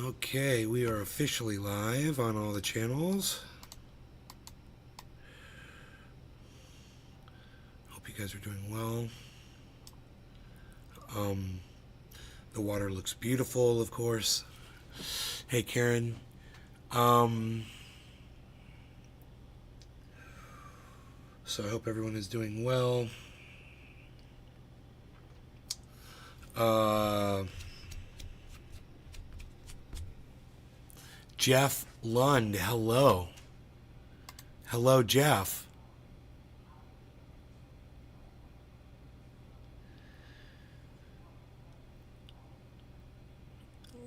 Okay, we are officially live on all the channels. Hope you guys are doing well. The water looks beautiful, of course. Hey, Karen. So I hope everyone is doing well. Jeff Lund, hello. Hello, Jeff.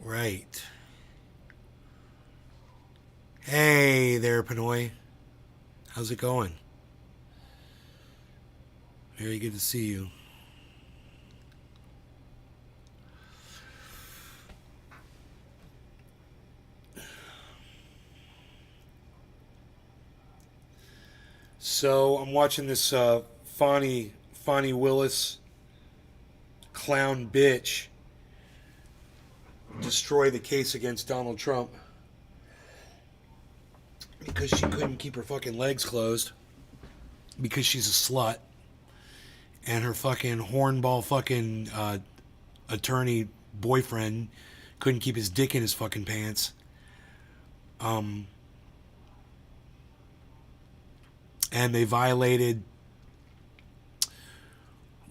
Right. Hey there, Pinoy. How's it going? Very good to see you. So I'm watching this Fonnie Willis clown bitch destroy the case against Donald Trump because she couldn't keep her fucking legs closed because she's a slut and her fucking hornball fucking attorney boyfriend couldn't keep his dick in his fucking pants. And they violated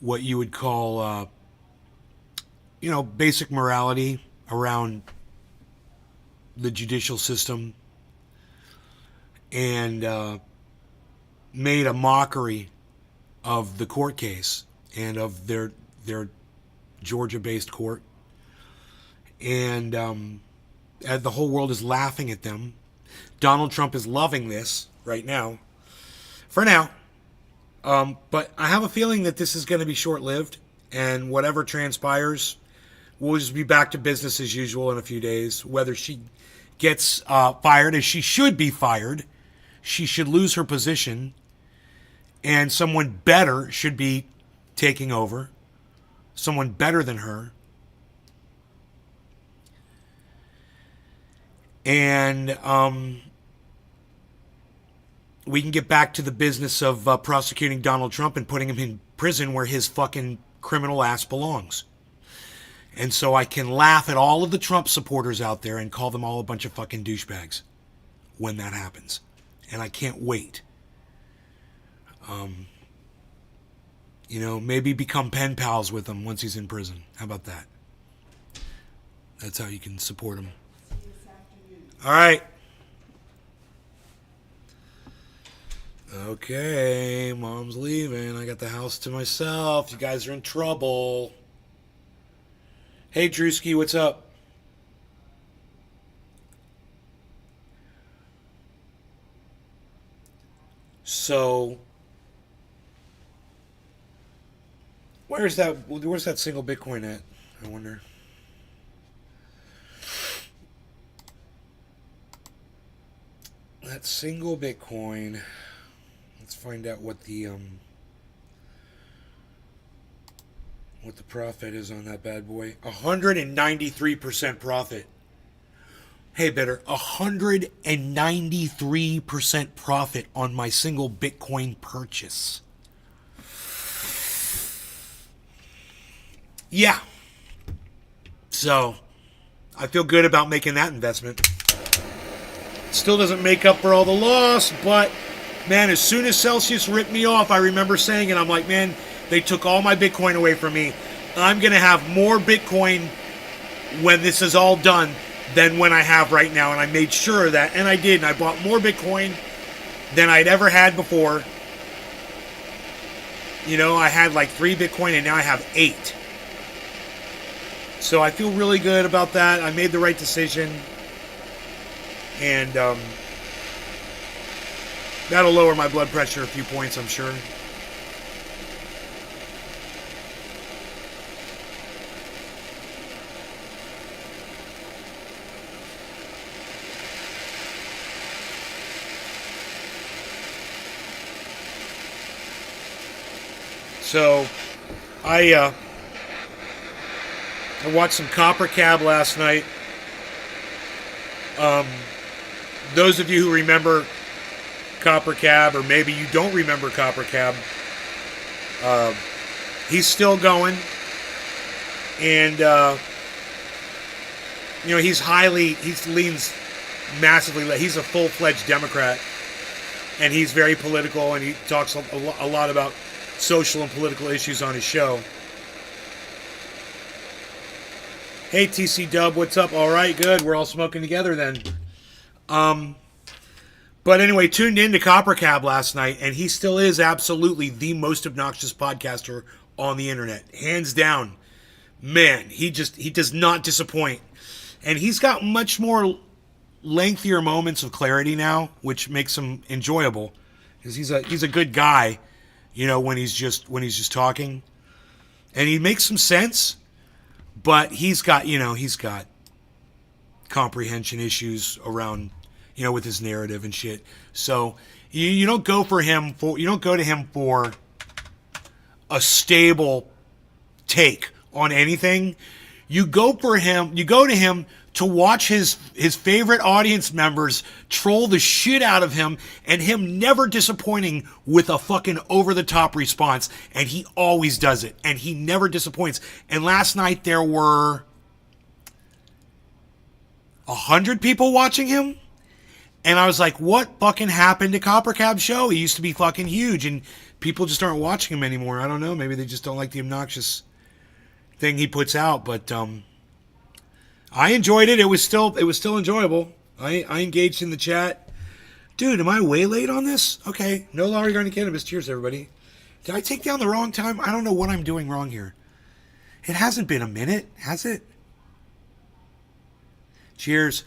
what you would call, basic morality around the judicial system, and made a mockery of the court case and of their Georgia-based court, and the whole world is laughing at them. Donald Trump is loving this right now. For now. But I have a feeling that this is going to be short-lived, and whatever transpires, we'll just be back to business as usual in a few days. Whether she gets fired, as she should be fired, she should lose her position, and someone better should be taking over. Someone better than her. And we can get back to the business of prosecuting Donald Trump and putting him in prison where his fucking criminal ass belongs. And so I can laugh at all of the Trump supporters out there and call them all a bunch of fucking douchebags when that happens. And I can't wait. Maybe become pen pals with him once he's in prison. How about that? That's how you can support him. All right. Okay, Mom's leaving. I got the house to myself. You guys are in trouble. Hey, Drewski, what's up? So, where's that single Bitcoin at? I wonder. That single Bitcoin. Let's find out what the profit is on that bad boy. 193% profit. Hey, Bitter, 193% profit on my single Bitcoin purchase. Yeah. So, I feel good about making that investment. Still doesn't make up for all the loss, but man, as soon as Celsius ripped me off, I remember saying it. I'm like, man, they took all my Bitcoin away from me. I'm going to have more Bitcoin when this is all done than when I have right now. And I made sure of that. And I did. And I bought more Bitcoin than I'd ever had before. I had like 3 Bitcoin and now I have 8. So I feel really good about that. I made the right decision. And That'll lower my blood pressure a few points, I'm sure. So, I watched some Copper Cab last night. Those of you who remember Copper Cab, or maybe you don't remember Copper Cab, he's still going, and he leans massively. He's a full-fledged Democrat, and he's very political, and he talks a lot about social and political issues on his show. Hey, TC Dub, what's up? All right, good. We're all smoking together then. But anyway, tuned in to Copper Cab last night, and he still is absolutely the most obnoxious podcaster on the internet, hands down. Man, he does not disappoint, and he's got much more lengthier moments of clarity now, which makes him enjoyable, because he's a good guy, when he's just talking, and he makes some sense. But he's got comprehension issues around, with his narrative and shit. So you don't go to him for a stable take on anything. You go to him to watch his favorite audience members troll the shit out of him, and him never disappointing with a fucking over-the-top response. And he always does it, and he never disappoints. And last night there were 100 people watching him, and I was like, what fucking happened to Copper Cab Show? He used to be fucking huge, and people just aren't watching him anymore. I don't know, maybe they just don't like the obnoxious thing he puts out, but I enjoyed it. It was still enjoyable. I engaged in the chat. Dude, am I way late on this? Okay. No longer going to cannabis. Cheers, everybody. Did I take down the wrong time? I don't know what I'm doing wrong here. It hasn't been a minute, has it? Cheers.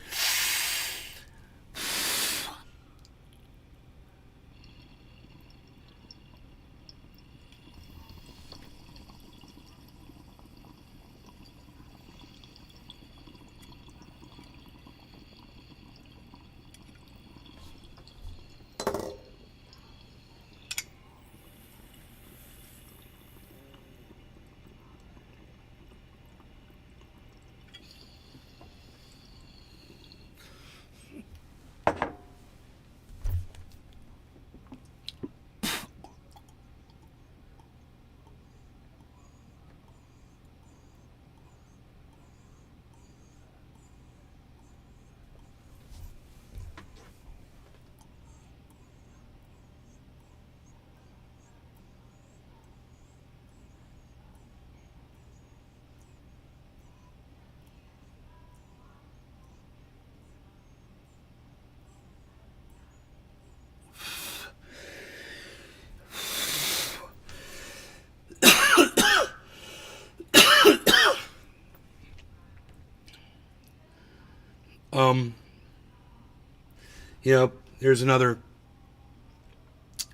There's another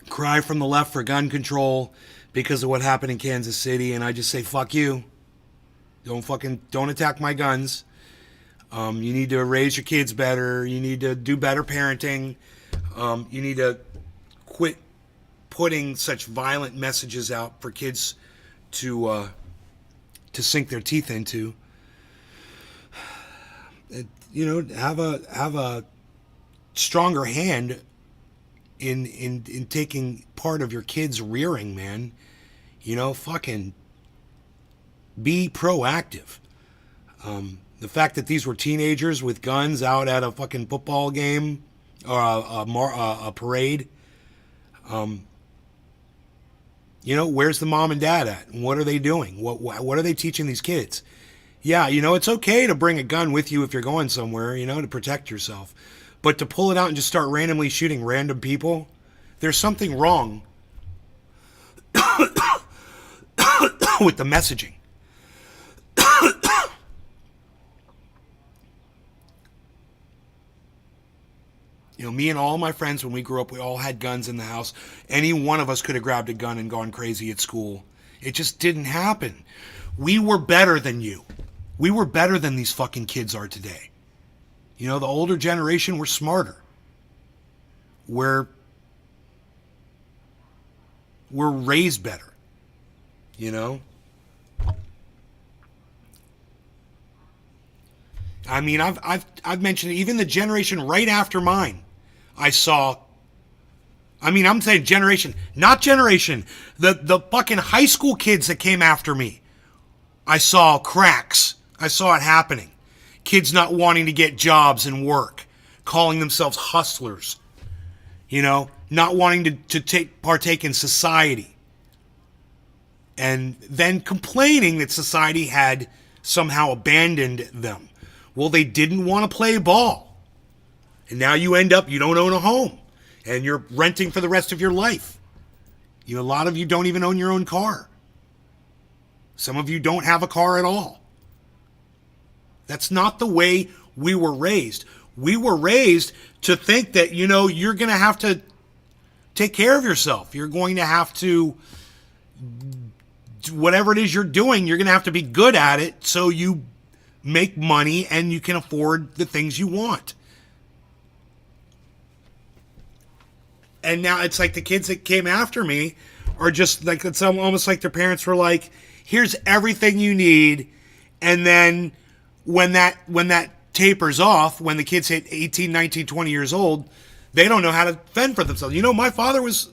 cry from the left for gun control because of what happened in Kansas City, and I just say, fuck you. Don't attack my guns. You need to raise your kids better. You need to do better parenting. You need to quit putting such violent messages out for kids to sink their teeth into. Have a stronger hand in taking part of your kids' rearing, man. Fucking be proactive. The fact that these were teenagers with guns out at a fucking football game or a parade. Where's the mom and dad at? And what are they doing? What are they teaching these kids? Yeah, it's okay to bring a gun with you if you're going somewhere, to protect yourself. But to pull it out and just start randomly shooting random people, there's something wrong with the messaging. You know, me and all my friends, when we grew up, we all had guns in the house. Any one of us could have grabbed a gun and gone crazy at school. It just didn't happen. We were better than you. We were better than these fucking kids are today. You know, the older generation were smarter. We're raised better. You know? I mean, I've mentioned it, even the generation right after mine. I'm saying generation, not generation. The fucking high school kids that came after me. I saw cracks. I saw it happening. Kids not wanting to get jobs and work, calling themselves hustlers. You know, not wanting to partake in society. And then complaining that society had somehow abandoned them. Well, they didn't want to play ball. And now you don't own a home. And you're renting for the rest of your life. A lot of you don't even own your own car. Some of you don't have a car at all. That's not the way we were raised. We were raised to think that, you're going to have to take care of yourself. You're going to have to, whatever it is you're doing, you're going to have to be good at it so you make money and you can afford the things you want. And now it's like the kids that came after me are just like, it's almost like their parents were like, here's everything you need. And then when that tapers off, when the kids hit 18, 19, 20 years old, they don't know how to fend for themselves. My father was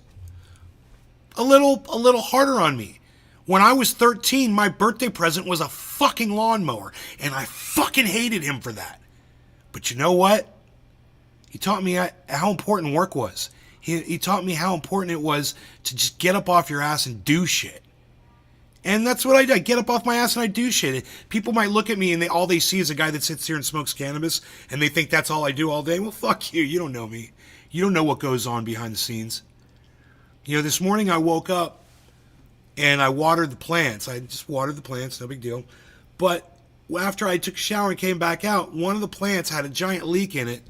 a little harder on me. When I was 13, my birthday present was a fucking lawnmower, and I fucking hated him for that. But you know what? He taught me how important work was. He taught me how important it was to just get up off your ass and do shit. And that's what I do. I get up off my ass and I do shit. People might look at me and all they see is a guy that sits here and smokes cannabis, and they think that's all I do all day. Well, fuck you. You don't know me. You don't know what goes on behind the scenes. This morning I woke up and I watered the plants. I just watered the plants, no big deal. But after I took a shower and came back out, one of the plants had a giant leak in it.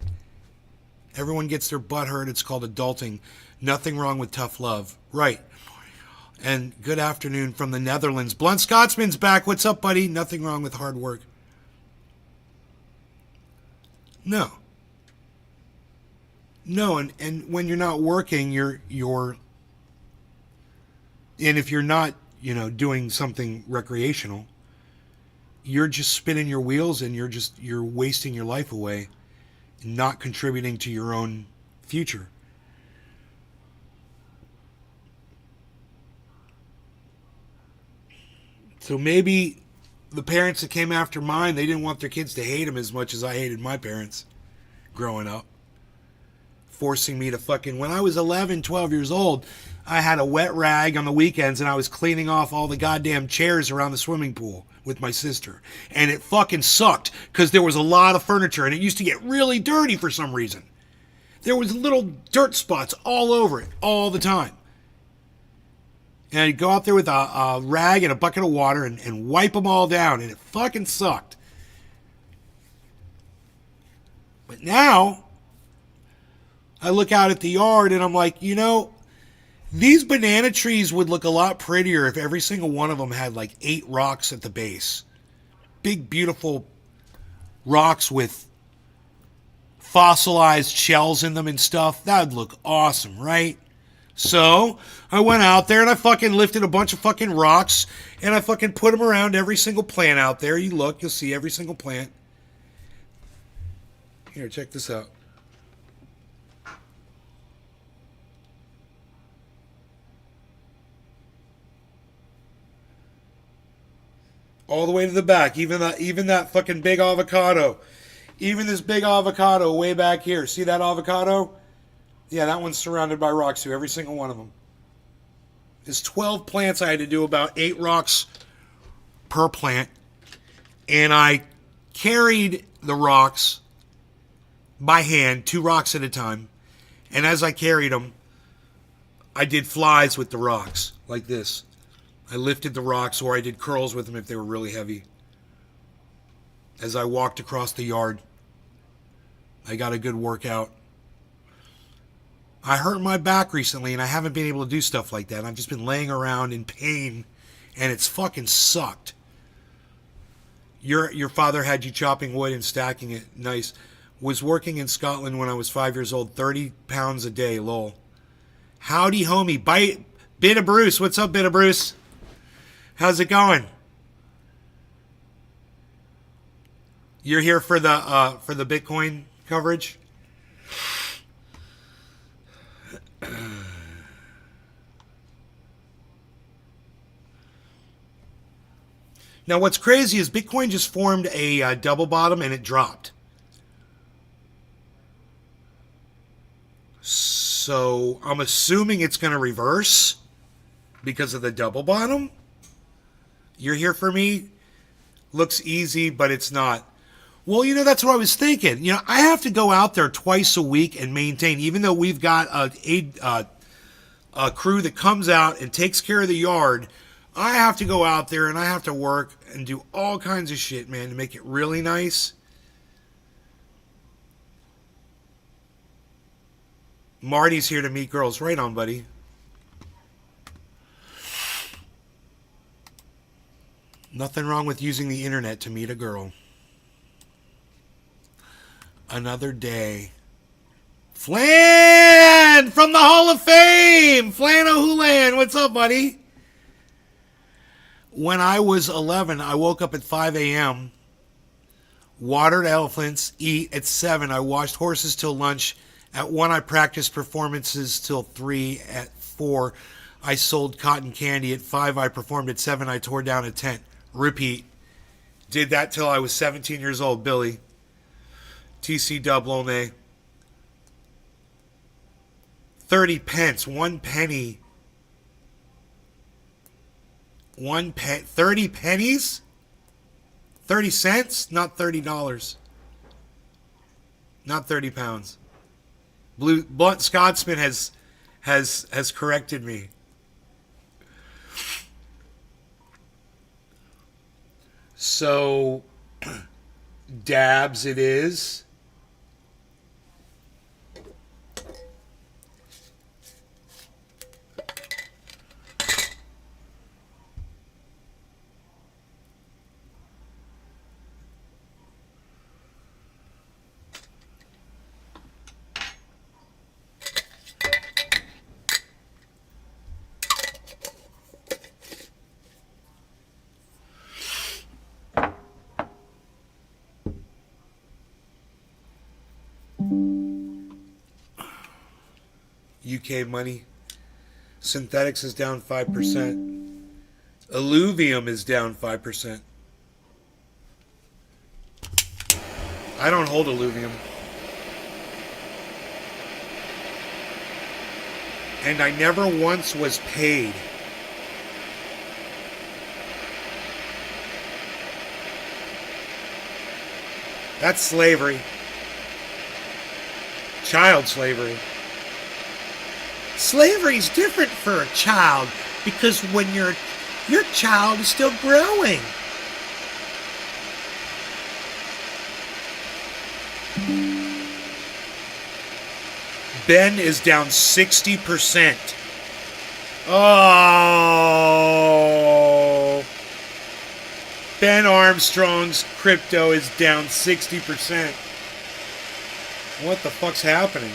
Everyone gets their butt hurt. It's called adulting. Nothing wrong with tough love. Right. And good afternoon from the Netherlands. Blunt Scotsman's back. What's up, buddy? Nothing wrong with hard work. No. And when you're not working, you're and if you're not, doing something recreational, you're just spinning your wheels and you're wasting your life away, not contributing to your own future. So maybe the parents that came after mine, they didn't want their kids to hate them as much as I hated my parents growing up. Forcing me to when I was 11, 12 years old, I had a wet rag on the weekends and I was cleaning off all the goddamn chairs around the swimming pool with my sister. And it fucking sucked because there was a lot of furniture and it used to get really dirty for some reason. There was little dirt spots all over it all the time. And I'd go out there with a rag and a bucket of water and wipe them all down, and it fucking sucked. But now, I look out at the yard and I'm like, these banana trees would look a lot prettier if every single one of them had 8 rocks at the base. Big, beautiful rocks with fossilized shells in them and stuff. That would look awesome, right? So I went out there and I fucking lifted a bunch of fucking rocks and I fucking put them around every single plant out there. You look, you'll see every single plant. Here, check this out. All the way to the back, even that fucking big avocado. Even this big avocado way back here. See that avocado? Yeah, that one's surrounded by rocks too, every single one of them. There's 12 plants. I had to do about 8 rocks per plant. And I carried the rocks by hand, 2 rocks at a time. And as I carried them, I did flies with the rocks, like this. I lifted the rocks, or I did curls with them if they were really heavy. As I walked across the yard, I got a good workout. I hurt my back recently and I haven't been able to do stuff like that. I've just been laying around in pain and it's fucking sucked. Your father had you chopping wood and stacking it. Nice. Was working in Scotland when I was 5 years old. 30 pounds a day, lol. Howdy, homie. Bite. Bit of Bruce. What's up, Bit of Bruce? How's it going? You're here for the Bitcoin coverage? Now, what's crazy is Bitcoin just formed a double bottom and it dropped. So I'm assuming it's going to reverse because of the double bottom. You're here for me? Looks easy, but it's not. Well, that's what I was thinking. I have to go out there twice a week and maintain, even though we've got a crew that comes out and takes care of the yard. I have to go out there and I have to work and do all kinds of shit, man, to make it really nice. Marty's here to meet girls. Right on, buddy. Nothing wrong with using the internet to meet a girl. Another day. Flan from the Hall of Fame. Flan O'Houlihan. What's up, buddy? When I was 11, I woke up at 5 a.m., watered elephants, eat. At 7, I washed horses till lunch. At 1, I practiced performances till 3. At 4, I sold cotton candy. At 5, I performed. At 7, I tore down a tent. Repeat. Did that till I was 17 years old, Billy. TC Double Nay. 30 pence, 1 penny. 30 pennies? 30 cents? Not $30. Not 30 pounds. Blunt Scotsman has corrected me. So dabs it is. UK money. Synthetics is down 5%. Alluvium is down 5%. I don't hold alluvium. And I never once was paid. That's slavery. Child slavery. Slavery is different for a child because when your child is still growing. Ben is down 60%. Oh. Ben Armstrong's crypto is down 60%. What the fuck's happening?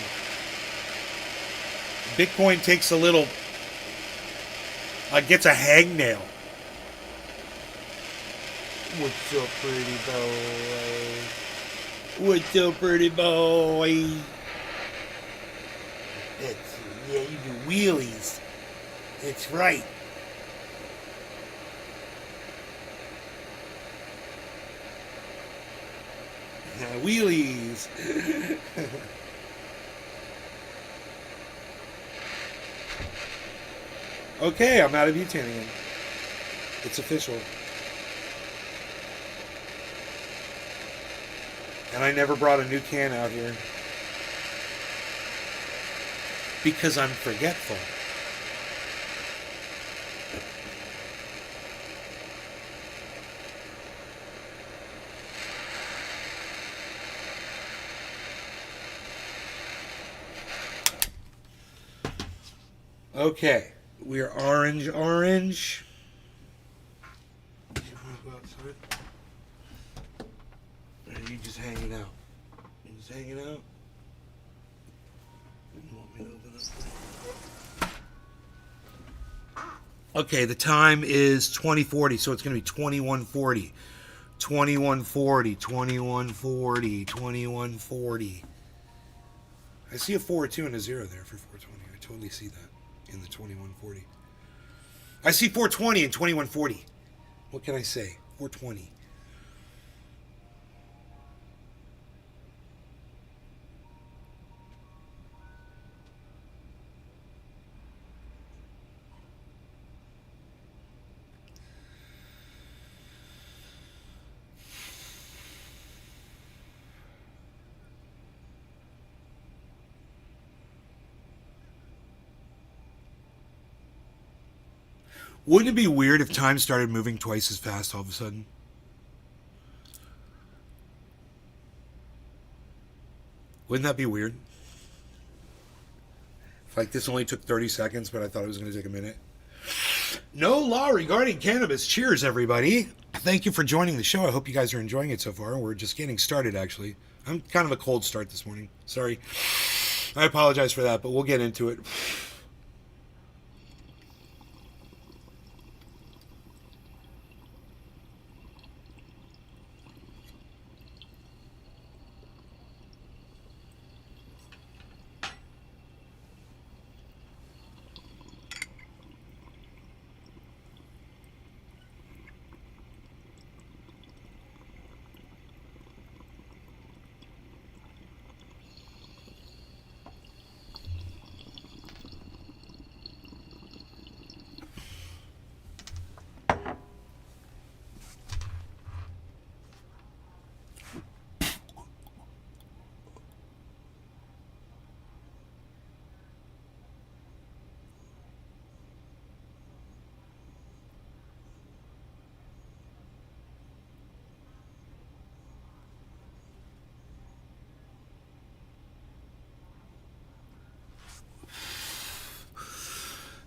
Bitcoin takes a little, gets a hangnail. What's up, pretty boy? What's up, pretty boy? Yeah, you do wheelies. That's right. Wheelies. Okay, I'm out of butane again. It's official. And I never brought a new can out here. Because I'm forgetful. Okay, we are orange. You want to go outside? Or are you just hanging out? You just hanging out? You want me to open this thing? Okay, the time is 20:40, so it's going to be 21:40. 21:40. I see a 4, 2, and a 0 there for 420. I totally see that in the 21:40. I see 420 and 21:40. What can I say? 420. Wouldn't it be weird if time started moving twice as fast all of a sudden? Wouldn't that be weird? Like this only took 30 seconds, but I thought it was going to take a minute. No law regarding cannabis. Cheers, everybody. Thank you for joining the show. I hope you guys are enjoying it so far. We're just getting started, actually. I'm kind of a cold start this morning. Sorry. I apologize for that, but we'll get into it.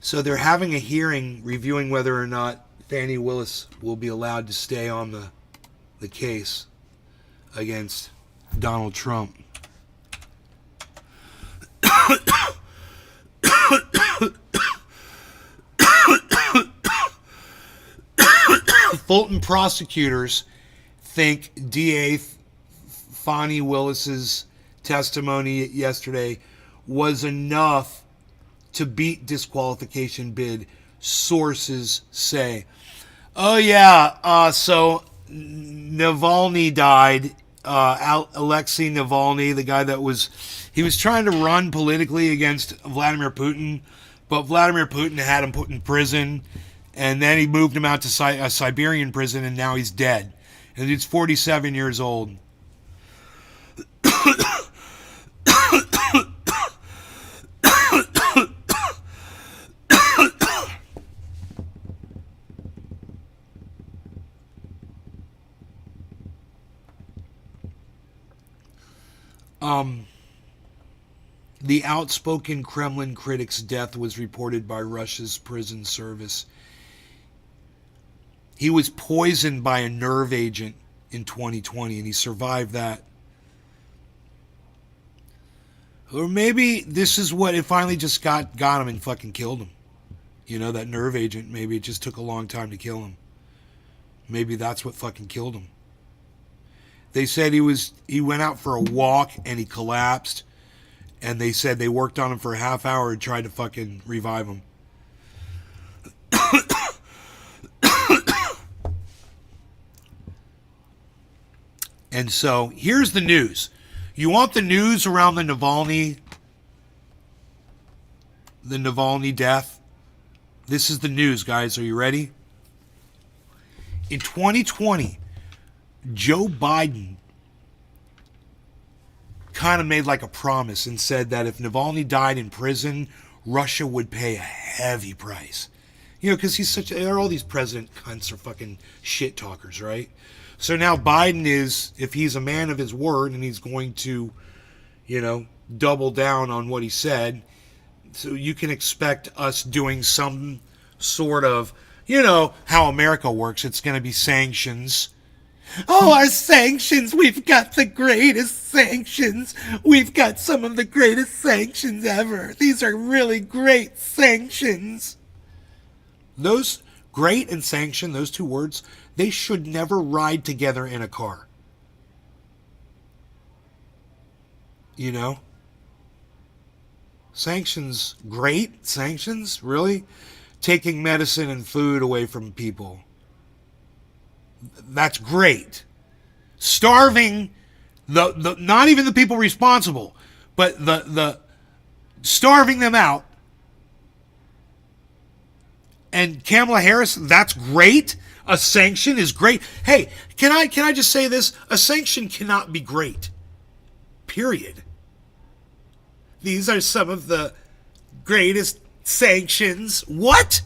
So they're having a hearing reviewing whether or not Fani Willis will be allowed to stay on the case against Donald Trump. Fulton prosecutors think DA Fani Willis's testimony yesterday was enough to beat disqualification bid, sources say. Oh yeah, so Navalny died. Alexei Navalny, the guy that he was trying to run politically against Vladimir Putin, but Vladimir Putin had him put in prison, and then he moved him out to a Siberian prison, and now he's dead. And he's 47 years old. The outspoken Kremlin critic's death was reported by Russia's prison service. He was poisoned by a nerve agent in 2020, and he survived that. Or maybe this is what it finally just got him and fucking killed him. You know, that nerve agent, maybe it just took a long time to kill him. Maybe that's what fucking killed him. They said he went out for a walk and he collapsed, and they said they worked on him for a half hour and tried to fucking revive him. And so here's the news. You want the news around the Navalny death? This is the news, guys. Are you ready? In 2020, Joe Biden kind of made like a promise and said that if Navalny died in prison, Russia would pay a heavy price. You know, because all these president cunts are fucking shit talkers, right? So now Biden if he's a man of his word and he's going to, double down on what he said, So you can expect us doing some sort of, you know, how America works. It's going to be sanctions. Oh, our sanctions. We've got the greatest sanctions. We've got some of the greatest sanctions ever. These are really great sanctions. Those great and sanction, those two words, they should never ride together in a car. You know? Sanctions, great? Sanctions? Really? Taking medicine and food away from people. That's great. Starving the not even the people responsible, but the starving them out. And Kamala Harris, that's great. A sanction is great. Hey, can I just say this? A sanction cannot be great. Period. These are some of the greatest sanctions. What?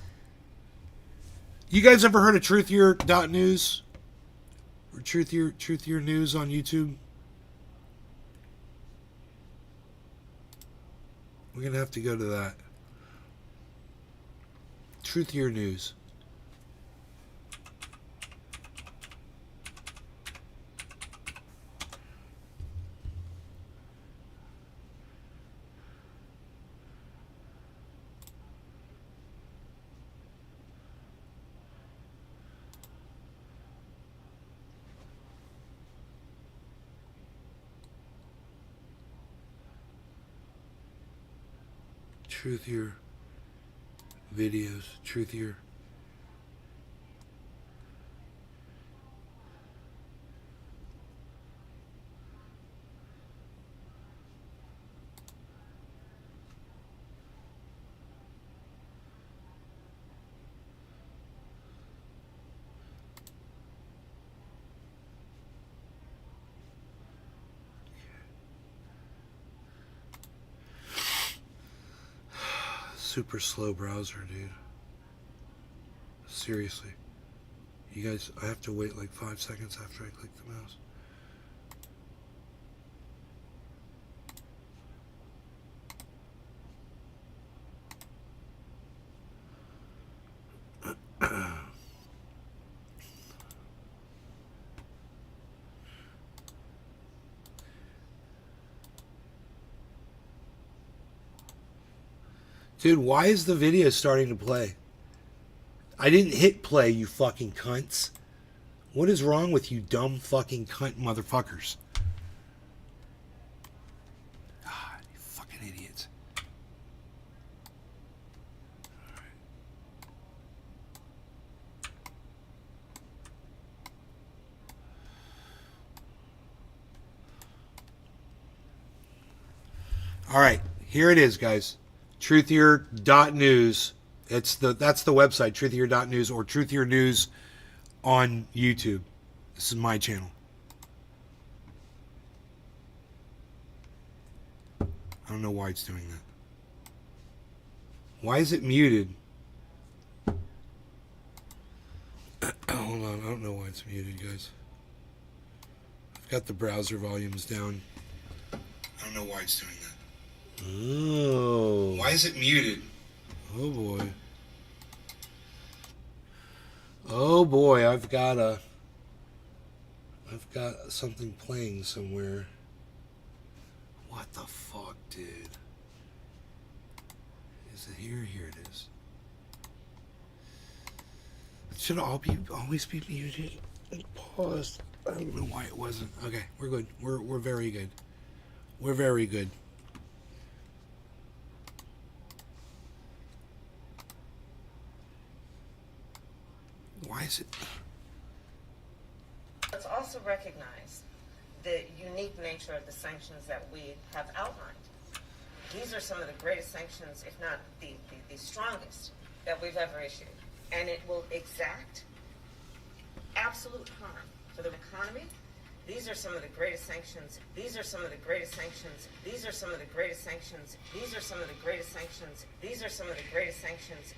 You guys ever heard of truthier.news? Or Truthier News on YouTube? We're going to have to go to that. Truthier News. Truthier videos. Truthier. Super slow browser, dude. Seriously. You guys, I have to wait like 5 seconds after I click the mouse. Dude, why is the video starting to play? I didn't hit play, you fucking cunts. What is wrong with you dumb fucking cunt motherfuckers? Ah, you fucking idiots. All right, here it is, guys. Truthier.news. That's the website, Truthier.news or Truthier News on YouTube. This is my channel. I don't know why it's doing that. Why is it muted? Hold on, I don't know why it's muted, guys. I've got the browser volumes down. I don't know why it's doing that. Oh. Why is it muted? Oh boy. Oh boy, I've got something playing somewhere. What the fuck, dude? Is it here? Here it is. It should always be muted and paused. I don't know why it wasn't. Okay, we're good. We're very good. We're very good. Why is it? Let's also recognize the unique nature of the sanctions that we have outlined. These are some of the greatest sanctions, if not the strongest, that we've ever issued. And it will exact absolute harm for the economy. These are some of the greatest sanctions. These are some of the greatest sanctions. These are some of the greatest sanctions. These are some of the greatest sanctions. These are some of the greatest sanctions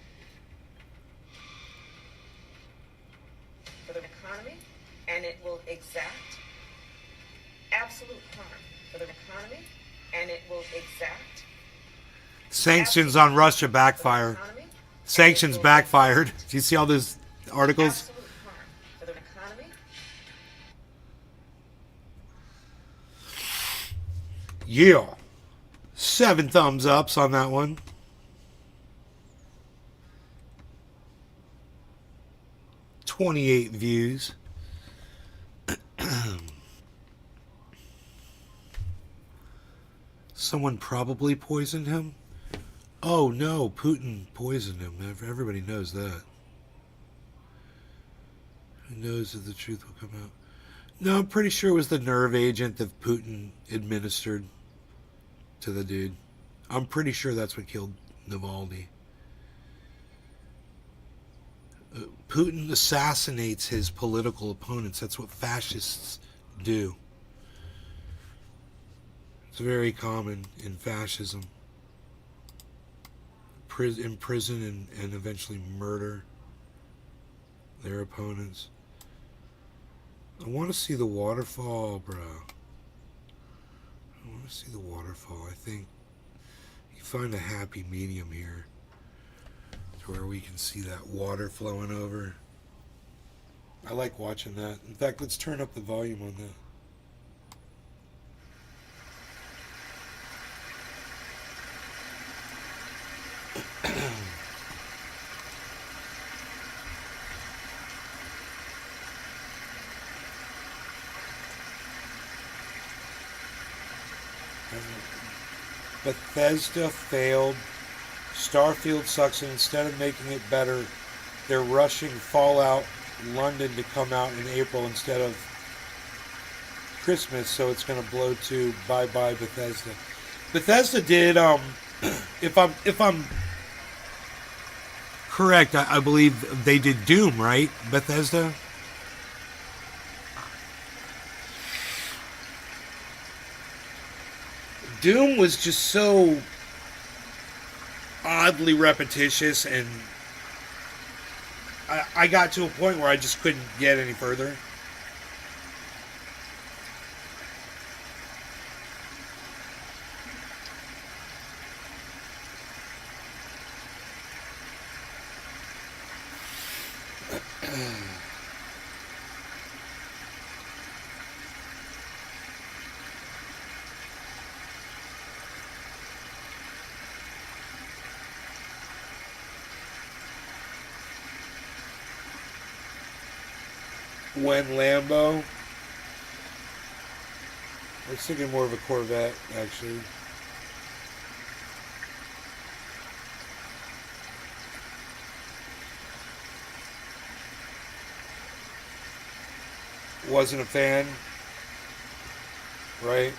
for the economy, and it will exact absolute harm for the economy, and it will exact Sanctions on Russia backfire. Economy, Sanctions backfired. Do you see all those articles? absolute harm for the economy. Yeah. 7 thumbs ups on that one. $28 views. Someone probably poisoned him. Oh no, Putin poisoned him. Everybody knows that. Who knows if the truth will come out? No, I'm pretty sure it was the nerve agent that Putin administered to the dude. I'm pretty sure that's what killed Navalny. Putin assassinates his political opponents. That's what fascists do. It's very common in fascism. Imprison and eventually murder their opponents. I want to see the waterfall, bro. I want to see the waterfall. I think you find a happy medium here to where we can see that water flowing over. I like watching that. In fact, let's turn up the volume on that. Bethesda failed. Starfield sucks, and instead of making it better, they're rushing Fallout London to come out in April instead of Christmas, so it's going to blow to bye-bye Bethesda. Bethesda did, if I'm correct, I believe they did Doom, right? Bethesda? Doom was just so oddly repetitious, and I got to a point where I just couldn't get any further. When Lambo. I was thinking more of a Corvette, actually. Wasn't a fan, right?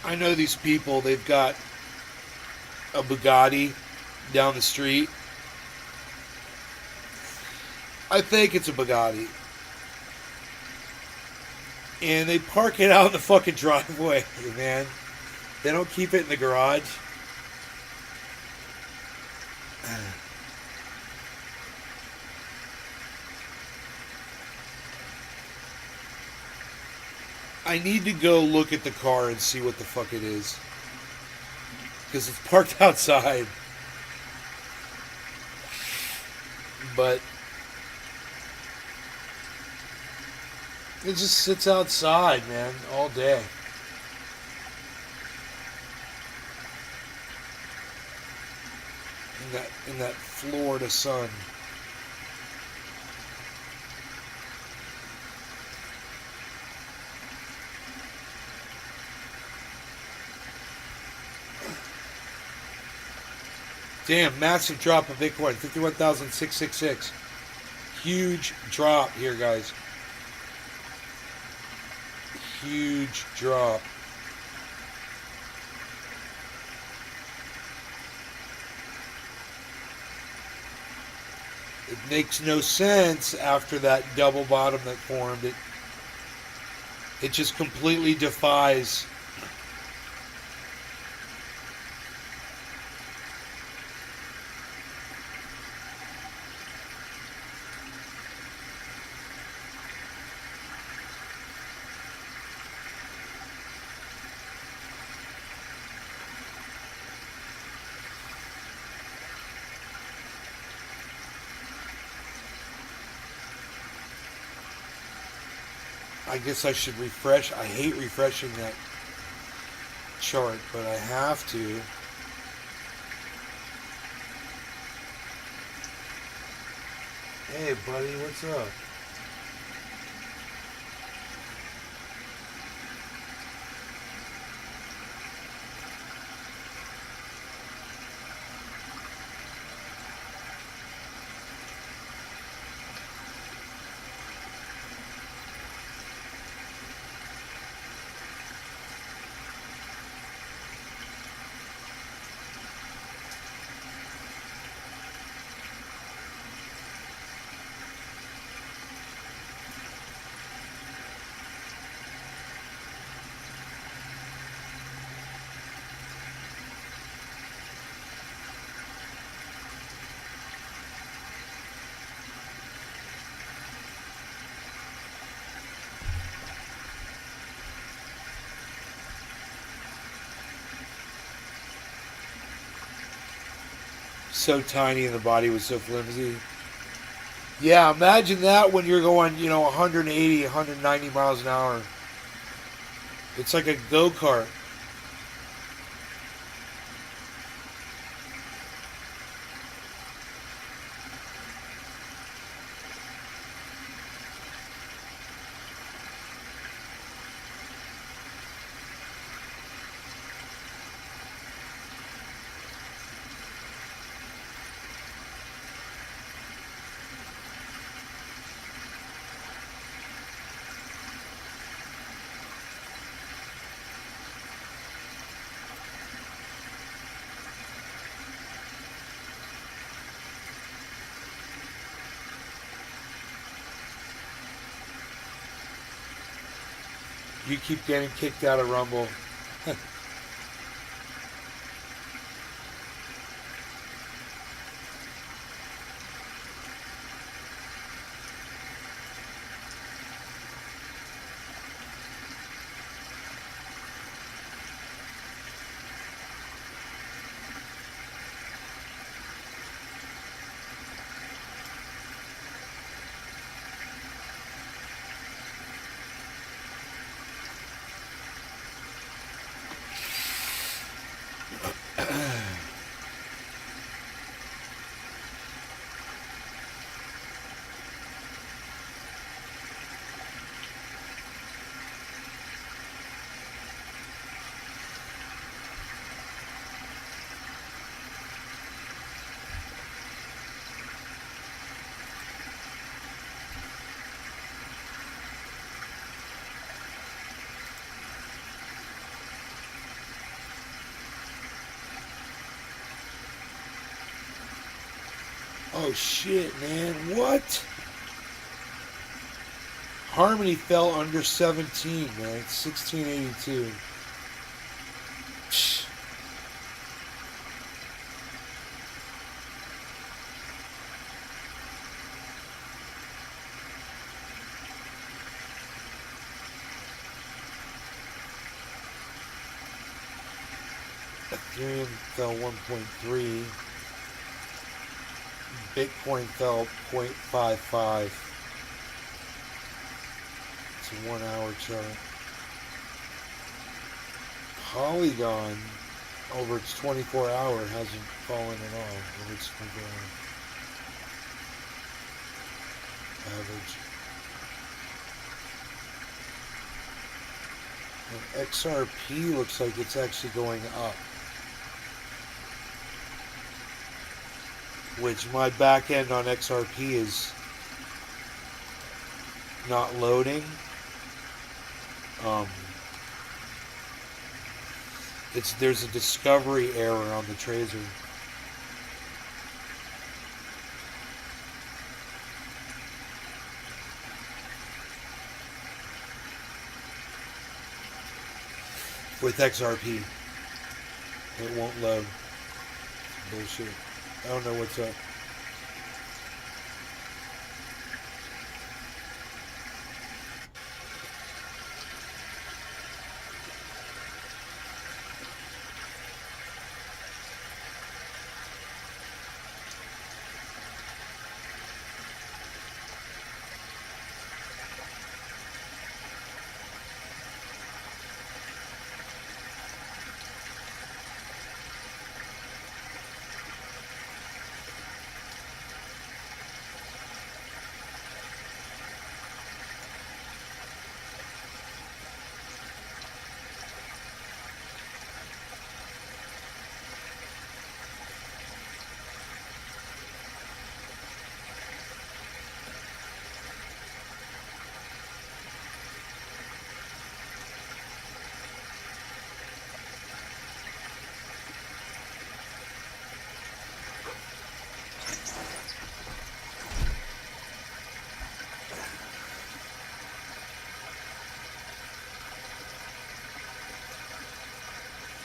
I know these people, they've got a Bugatti down the street. I think it's a Bugatti. And they park it out in the fucking driveway, man. They don't keep it in the garage. I need to go look at the car and see what the fuck it is. Because it's parked outside. But it just sits outside, man, all day. In that Florida sun. Damn, massive drop of Bitcoin, 51,666. Huge drop here, guys. Huge drop. It makes no sense after that double bottom that formed. It just completely defies. I guess I should refresh. I hate refreshing that chart, but I have to. Hey, buddy, what's up? So tiny and the body was so flimsy. Yeah, imagine that when you're going, 180, 190 miles an hour. It's like a go-kart. You keep getting kicked out of Rumble. Oh shit, man. What? Harmony fell under 17, man. It's 1682. Psh. Ethereum fell 1.3. Bitcoin fell 0.55. It's a 1 hour chart. Polygon over its 24 hour hasn't fallen at all. Over its 24 hour average. And XRP looks like it's actually going up. Which my back end on XRP is not loading. There's a discovery error on the tracer. With XRP, it won't load. Bullshit. I don't know what's up.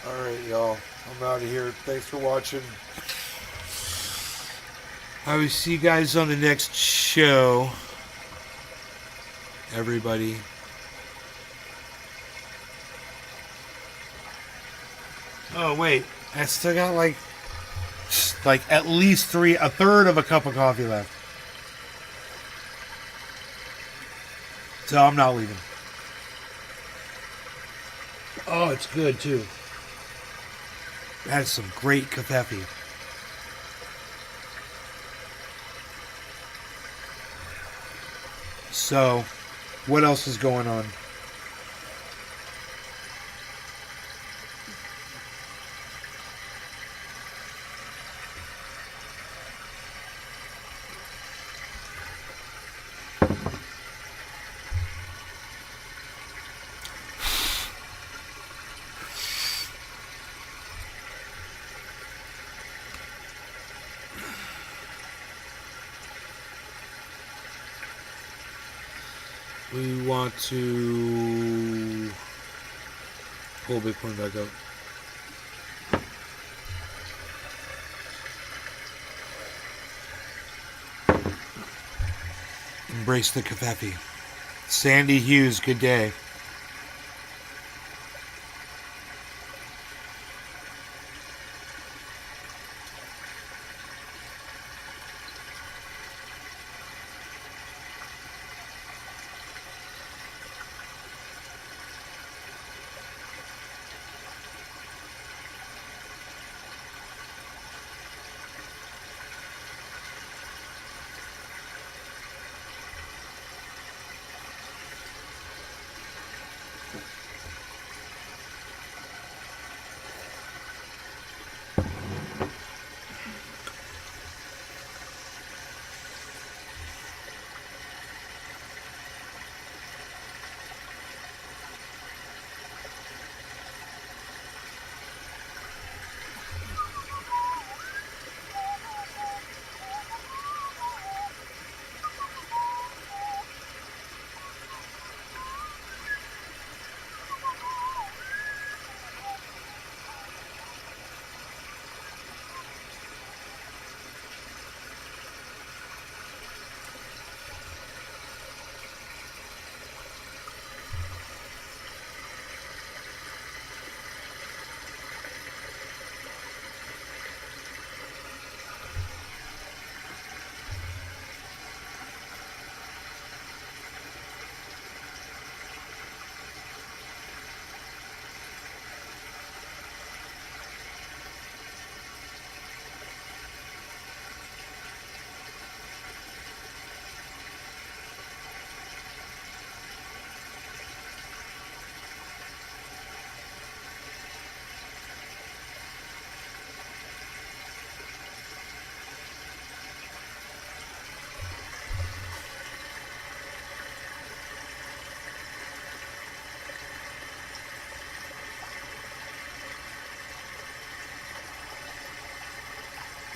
Alright, y'all. I'm out of here. Thanks for watching. I will see you guys on the next show. Everybody. Oh, wait. I still got like at least a third of a cup of coffee left. So I'm not leaving. Oh, it's good too. That's some great coffee. So, what else is going on? We want to pull Bitcoin back up. Embrace the coffee. Sandy Hughes, good day.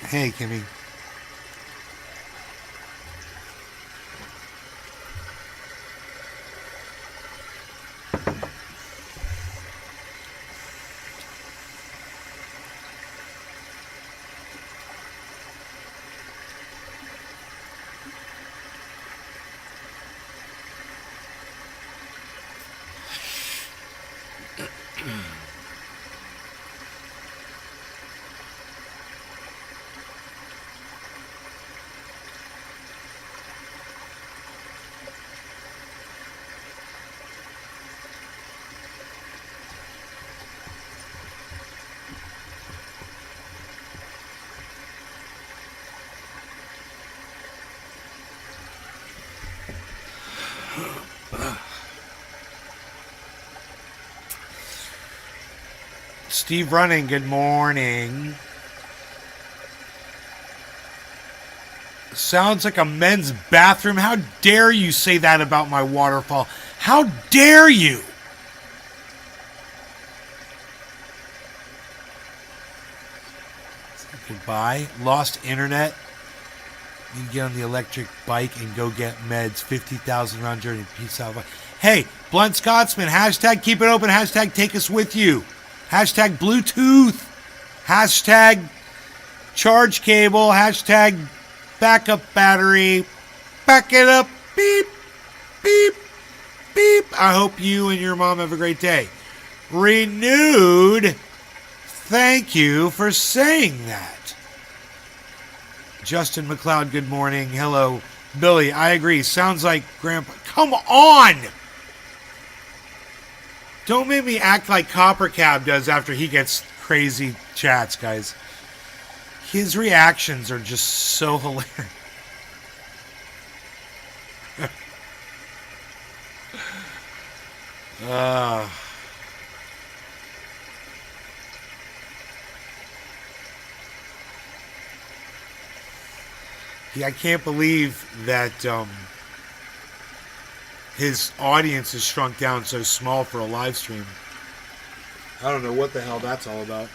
Hey, Kimmy. Steve Running, good morning. Sounds like a men's bathroom. How dare you say that about my waterfall? How dare you? Goodbye. Lost internet. You get on the electric bike and go get meds. 50,000 round journey. Peace out. Hey, Blunt Scotsman. Hashtag keep it open. Hashtag take us with you. Hashtag Bluetooth. Hashtag charge cable. Hashtag backup battery. Back it up. Beep. Beep. Beep. I hope you and your mom have a great day. Renewed. Thank you for saying that. Justin McLeod, good morning. Hello. Billy, I agree. Sounds like Grandpa. Come on! Don't make me act like Copper Cab does after he gets crazy chats, guys. His reactions are just so hilarious. Yeah, I can't believe that his audience has shrunk down so small for a live stream. I don't know what the hell that's all about.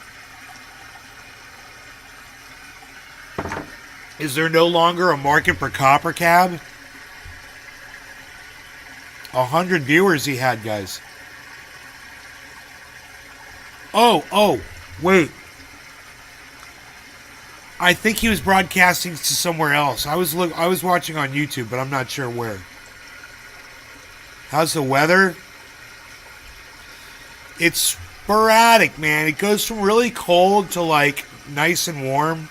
Is there no longer a market for Copper Cab? 100 viewers he had, guys. Oh, wait. I think he was broadcasting to somewhere else. I was watching on YouTube, but I'm not sure where. How's the weather? It's sporadic, man. It goes from really cold to like nice and warm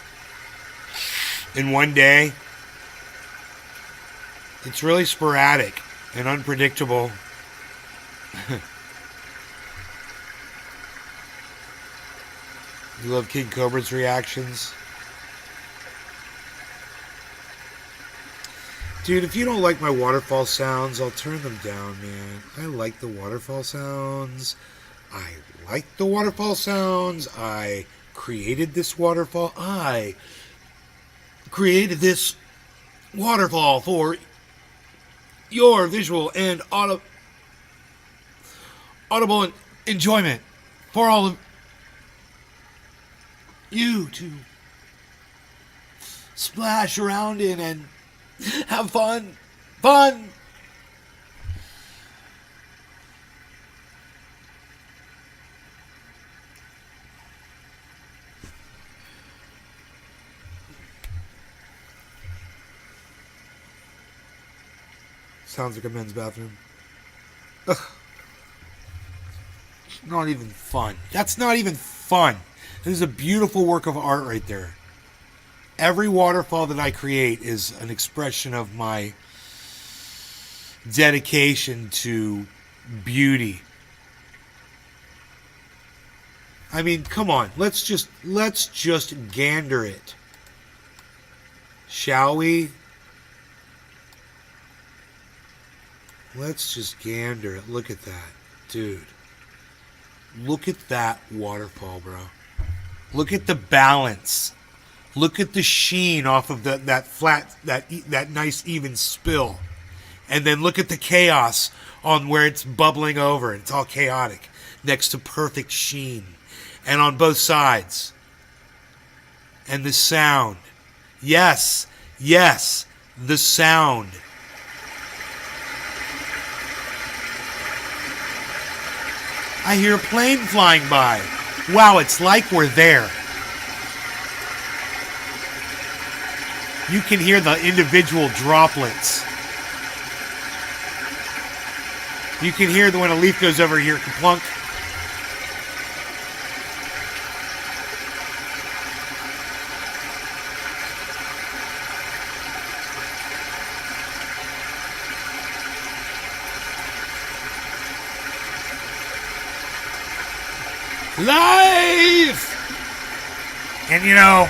in one day. It's really sporadic and unpredictable. You love King Cobra's reactions? Dude, if you don't like my waterfall sounds, I'll turn them down, man. I like the waterfall sounds. I created this waterfall. I created this waterfall for your visual and audible enjoyment for all of you to splash around in and have fun. Sounds like a men's bathroom. Ugh. Not even fun. That's not even fun. This is a beautiful work of art right there. Every waterfall that I create is an expression of my dedication to beauty. I mean, come on. Let's just gander it. Shall we? Let's just gander it. Look at that. Dude. Look at that waterfall, bro. Look at the balance. Look at the sheen off of that flat, that nice even spill. And then look at the chaos on where it's bubbling over. It's all chaotic next to perfect sheen. And on both sides. And the sound. Yes, yes, the sound. I hear a plane flying by. Wow, it's like we're there. You can hear the individual droplets. You can hear when a leaf goes over here, kaplunk. Life! And you know,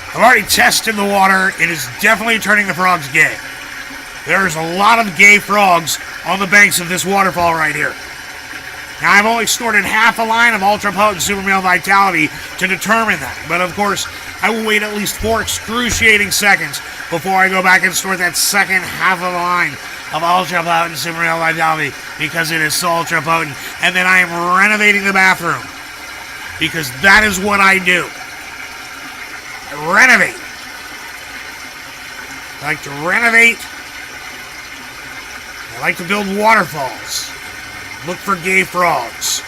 I've already tested the water. It is definitely turning the frogs gay. There's a lot of gay frogs on the banks of this waterfall right here. Now, I've only snorted half a line of ultra potent super male vitality to determine that. But of course, I will wait at least 4 excruciating seconds before I go back and snort that second half of a line of ultra potent super male vitality because it is so ultra potent. And then I am renovating the bathroom because that is what I do. I renovate. I like to renovate. I like to build waterfalls. Look for gay frogs.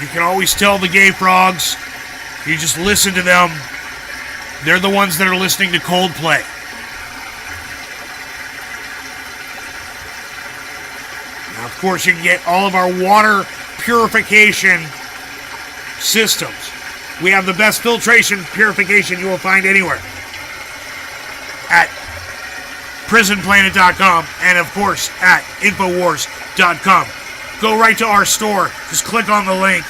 You can always tell the gay frogs. You just listen to them. They're the ones that are listening to Coldplay. Now, of course, you can get all of our water purification systems. We have the best filtration purification you will find anywhere at prisonplanet.com and, of course, at infowars.com. Go right to our store. Just click on the link.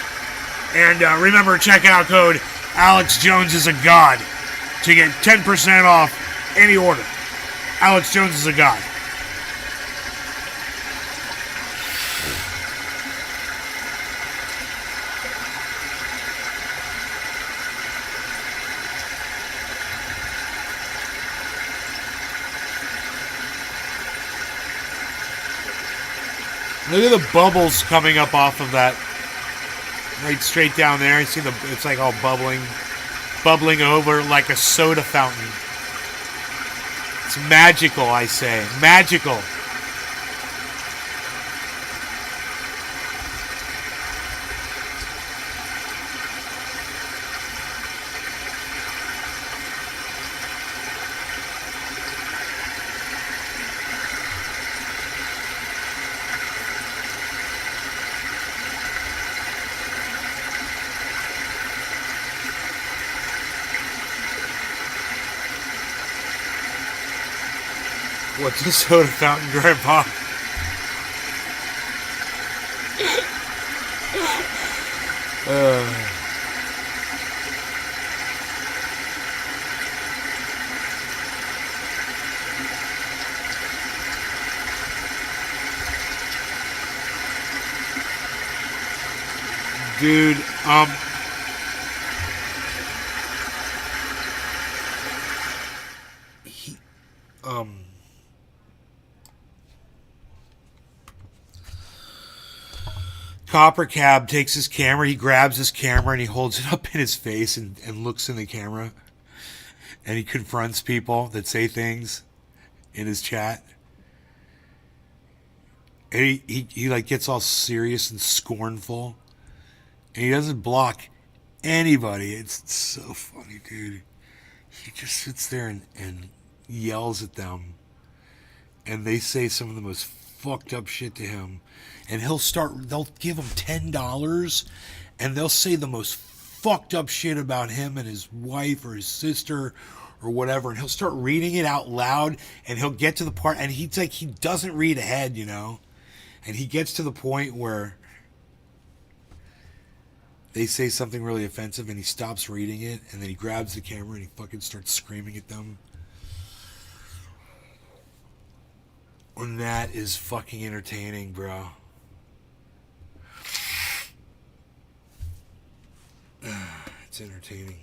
And remember, checkout code Alex Jones is a God to get 10% off any order. Alex Jones is a God. Look at the bubbles coming up off of that. Right straight down there. You see it's like all bubbling over like a soda fountain. It's magical, I say. Magical. What's a soda fountain, Grandpa? Dude, Copper Cab takes his camera, he grabs his camera and he holds it up in his face and looks in the camera. And he confronts people that say things in his chat. And he like gets all serious and scornful. And he doesn't block anybody. It's so funny, dude. He just sits there and yells at them. And they say some of the most fucked up shit to him. And they'll give him $10 and they'll say the most fucked up shit about him and his wife or his sister or whatever. And he'll start reading it out loud and he'll get to the part and he doesn't read ahead, you know. And he gets to the point where they say something really offensive and he stops reading it and then he grabs the camera and he fucking starts screaming at them. And that is fucking entertaining, bro. It's entertaining.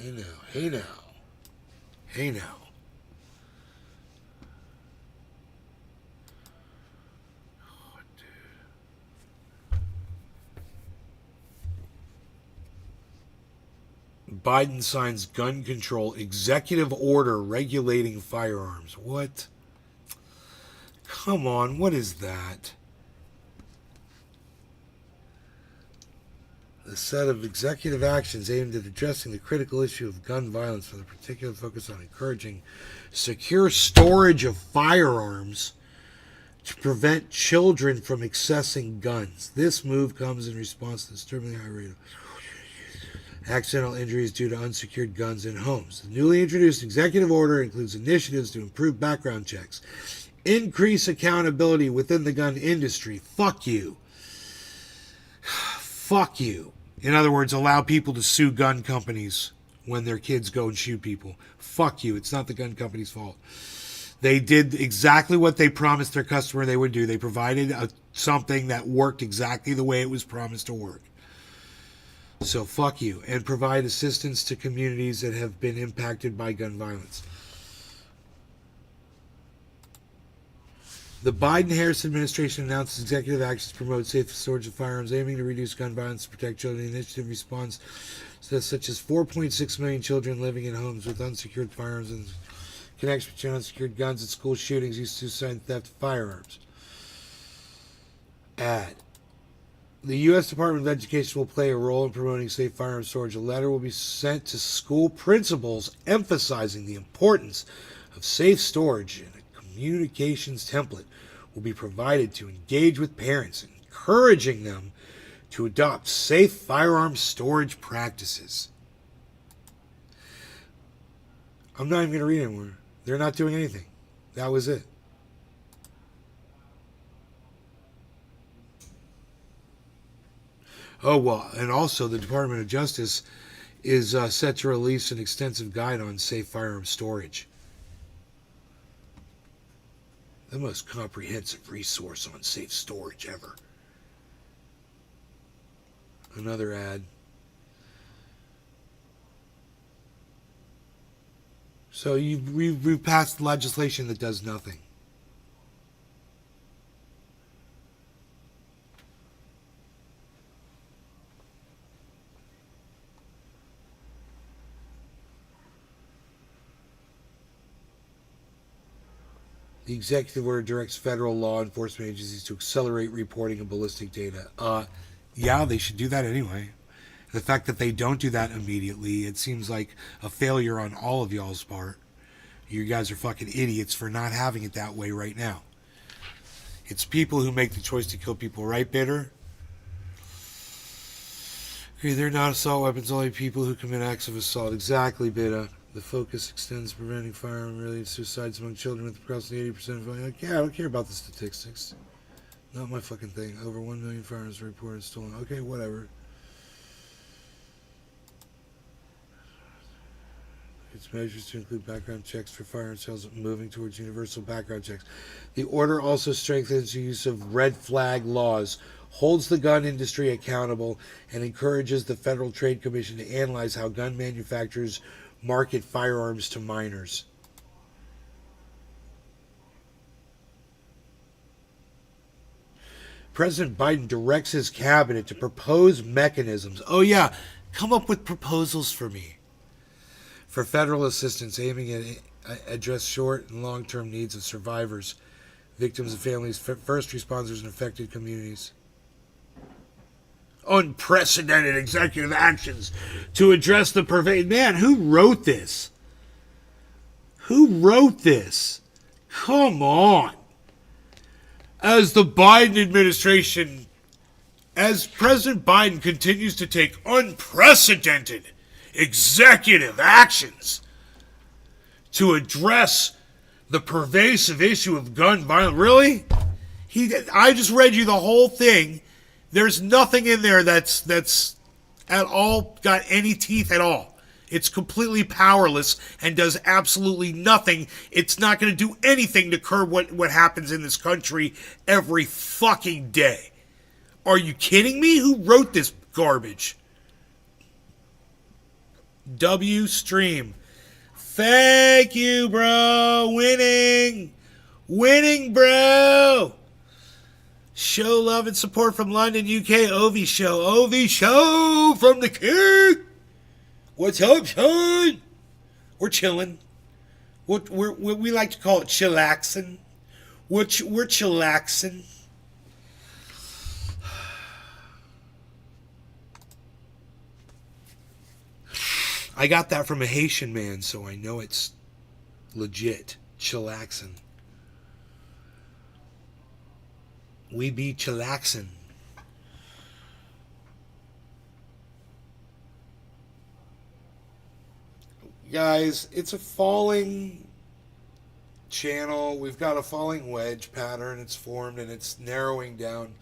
Hey now, hey now, hey now. Biden signs gun control executive order regulating firearms. What? Come on, what is that? A set of executive actions aimed at addressing the critical issue of gun violence with a particular focus on encouraging secure storage of firearms to prevent children from accessing guns. This move comes in response to the disturbingly high rate of accidental injuries due to unsecured guns in homes. The newly introduced executive order includes initiatives to improve background checks, increase accountability within the gun industry. Fuck you. Fuck you. In other words, allow people to sue gun companies when their kids go and shoot people. Fuck you. It's not the gun company's fault. They did exactly what they promised their customer they would do. They provided something that worked exactly the way it was promised to work. So fuck you. And provide assistance to communities that have been impacted by gun violence. The Biden-Harris administration announced executive actions to promote safe storage of firearms, aiming to reduce gun violence and protect children. The initiative responds to such as 4.6 million children living in homes with unsecured firearms and connection between unsecured guns and school shootings, use, suicide, and theft of firearms. Ad. The U.S. Department of Education will play a role in promoting safe firearms storage. A letter will be sent to school principals emphasizing the importance of safe storage, and a communications template will be provided to engage with parents, encouraging them to adopt safe firearms storage practices. I'm not even going to read anymore. They're not doing anything. That was it. Oh, well, and also the Department of Justice is set to release an extensive guide on safe firearm storage. The most comprehensive resource on safe storage ever. Another ad. So we've passed legislation that does nothing. The executive order directs federal law enforcement agencies to accelerate reporting of ballistic data. Yeah, they should do that anyway. The fact that they don't do that immediately, it seems like a failure on all of y'all's part. You guys are fucking idiots for not having it that way right now. It's people who make the choice to kill people, right, Bitter? Okay, they're not assault weapons, only people who commit acts of assault. Exactly, Bitter. The focus extends preventing firearm-related suicides among children with approximately 80% of... Okay, I don't care about the statistics. Not my fucking thing. Over 1 million firearms reported stolen. Okay, whatever. Its measures to include background checks for firearm sales, moving towards universal background checks. The order also strengthens the use of red flag laws, holds the gun industry accountable, and encourages the Federal Trade Commission to analyze how gun manufacturers market firearms to minors. President Biden directs his cabinet to propose mechanisms. Oh yeah, come up with proposals for me. For federal assistance aiming at address short and long-term needs of survivors, victims and families, first responders, and affected communities. Unprecedented executive actions to address the pervasive... Man, who wrote this? Who wrote this? Come on. As the Biden administration, as President Biden continues to take unprecedented executive actions to address the pervasive issue of gun violence. Really? I just read you the whole thing. There's nothing in there that's at all got any teeth at all. It's completely powerless and does absolutely nothing. It's not going to do anything to curb what happens in this country every fucking day. Are you kidding me? Who wrote this garbage? W Stream. Thank you, bro. Winning. Winning, bro. Show love and support from London, UK. Ovi Show. Ovi Show from the king. What's up, son? We're chilling. We like to call it chillaxing. We're chillaxing. I got that from a Haitian man, so I know it's legit. Chillaxing. We be chillaxing. Guys, it's a falling channel. We've got a falling wedge pattern. It's formed and it's narrowing down.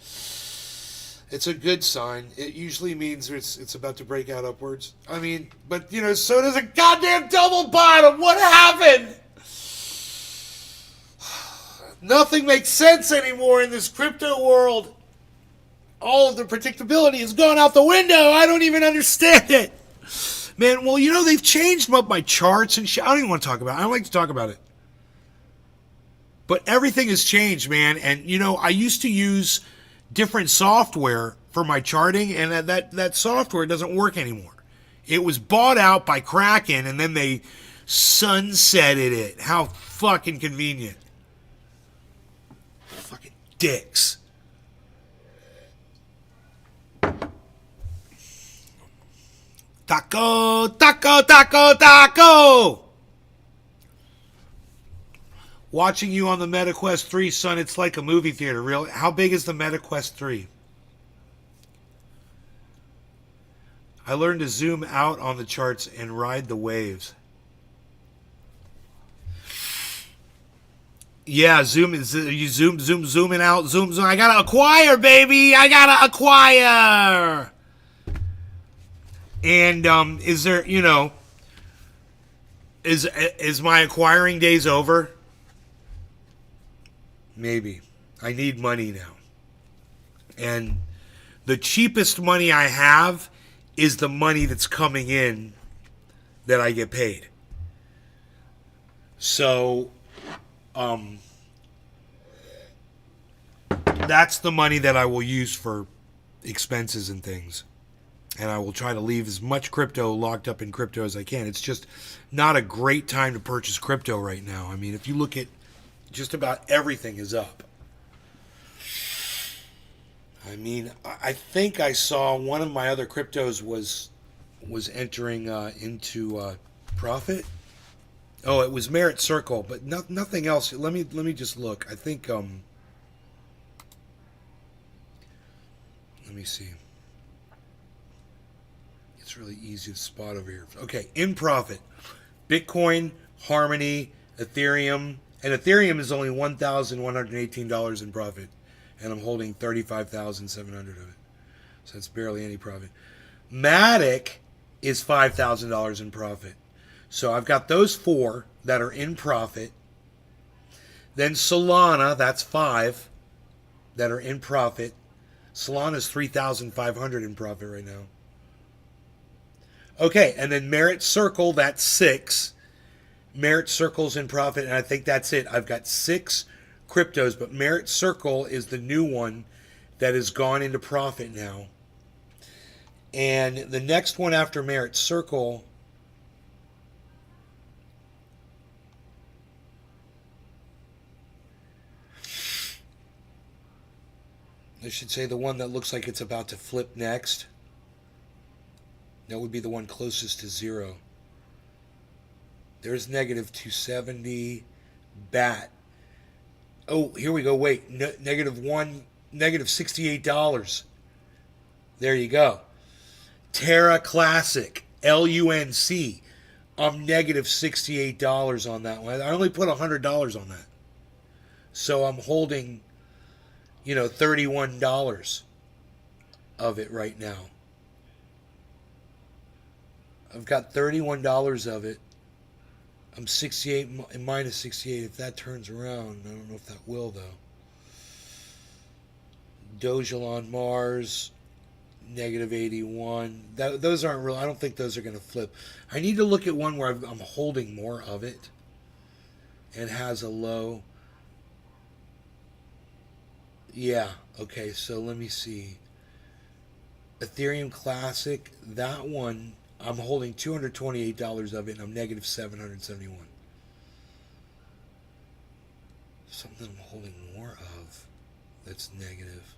It's a good sign. It usually means it's about to break out upwards. I mean, but you know, so does a goddamn double bottom. What happened? Nothing makes sense anymore in this crypto world. All of the predictability has gone out the window. I don't even understand it. Man, well, you know, they've changed up my charts and shit. I don't even want to talk about it. I don't like to talk about it. But everything has changed, man. And, you know, I used to use different software for my charting, and that software doesn't work anymore. It was bought out by Kraken, and then they sunsetted it. How fucking convenient. Fucking dicks. Taco, taco, taco, taco! Watching you on the MetaQuest 3, son, it's like a movie theater. Really? How big is the MetaQuest 3? I learned to zoom out on the charts and ride the waves. Yeah, zoom is you zooming out, zoom. I gotta acquire, baby. I gotta acquire. And is there, you know, is my acquiring days over? Maybe. I need money now. And the cheapest money I have is the money that's coming in that I get paid. So, that's the money that I will use for expenses and things. And I will try to leave as much crypto locked up in crypto as I can. It's just not a great time to purchase crypto right now. I mean, if you look at just about everything is up. I mean, I think I saw one of my other cryptos was entering into profit. Oh, it was Merit Circle, but nothing else. Let me just look. I think let me see. It's really easy to spot over here. Okay, in profit. Bitcoin, Harmony, Ethereum, and Ethereum is only $1,118 in profit, and I'm holding 35,700 of it. So that's barely any profit. Matic is $5,000 in profit. So I've got those four that are in profit. Then Solana, that's 5 that are in profit. Solana's 3,500 in profit right now. Okay, and then Merit Circle, that's 6. Merit Circle's in profit, and I think that's it. I've got 6 cryptos, but Merit Circle is the new one that has gone into profit now. And the next one after Merit Circle, I should say the one that looks like it's about to flip next. That would be the one closest to 0. There's negative 270. BAT. Oh, here we go. Wait. Negative $68. There you go. Terra Classic. LUNC. I'm negative $68 on that one. I only put $100 on that. So I'm holding, you know, $31 of it right now. I've got $31 of it. I'm 68 and minus 68. If that turns around, I don't know if that will though. Dogelon Mars, negative 81. Those aren't real. I don't think those are going to flip. I need to look at one where I'm holding more of it and has a low. Yeah, okay, so let me see. Ethereum Classic, that one, I'm holding $228 of it and I'm negative 771. Something I'm holding more of that's negative.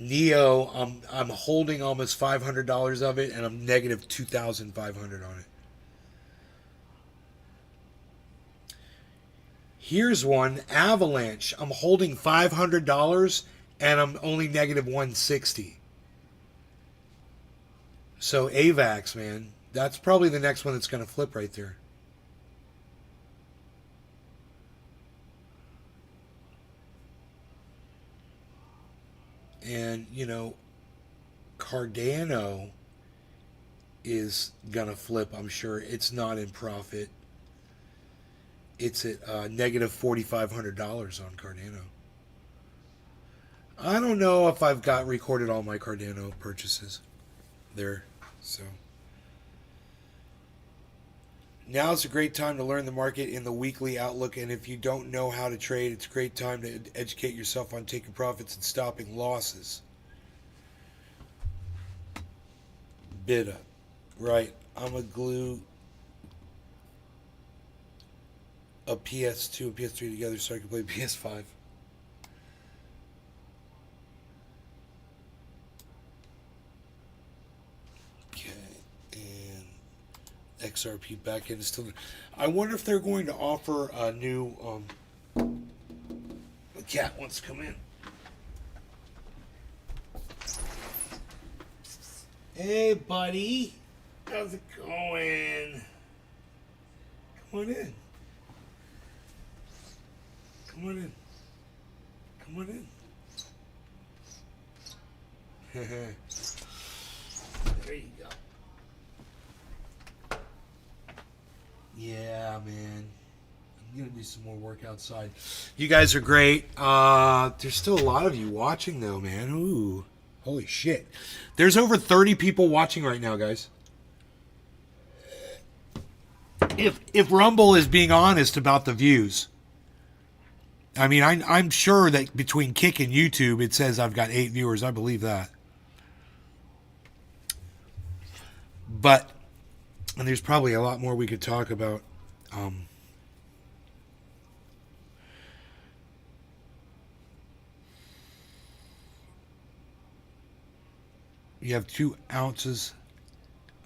Neo, I'm holding almost $500 of it and I'm negative 2,500 on it. Here's one, Avalanche. I'm holding $500 and I'm only negative 160. So AVAX, man, that's probably the next one that's going to flip right there. And, you know, Cardano is going to flip, I'm sure. It's not in profit. It's at negative $4,500 on Cardano. I don't know if I've got recorded all my Cardano purchases there. So now's a great time to learn the market in the weekly outlook. And if you don't know how to trade, it's a great time to educate yourself on taking profits and stopping losses. Bid up. Right. I'm going to glue a PS2 and PS3 together so I can play PS5. Okay, and XRP backend is still there. I wonder if they're going to offer a new. The cat wants to come in. Hey, buddy, how's it going? Come on in. Come on in. Come on in. There you go. Yeah, man. I'm going to do some more work outside. You guys are great. There's still a lot of you watching, though, man. Ooh. Holy shit. There's over 30 people watching right now, guys. If Rumble is being honest about the views, I mean, I'm sure that between Kick and YouTube, it says I've got 8 viewers. I believe that. But, and there's probably a lot more we could talk about. You have 2 ounces.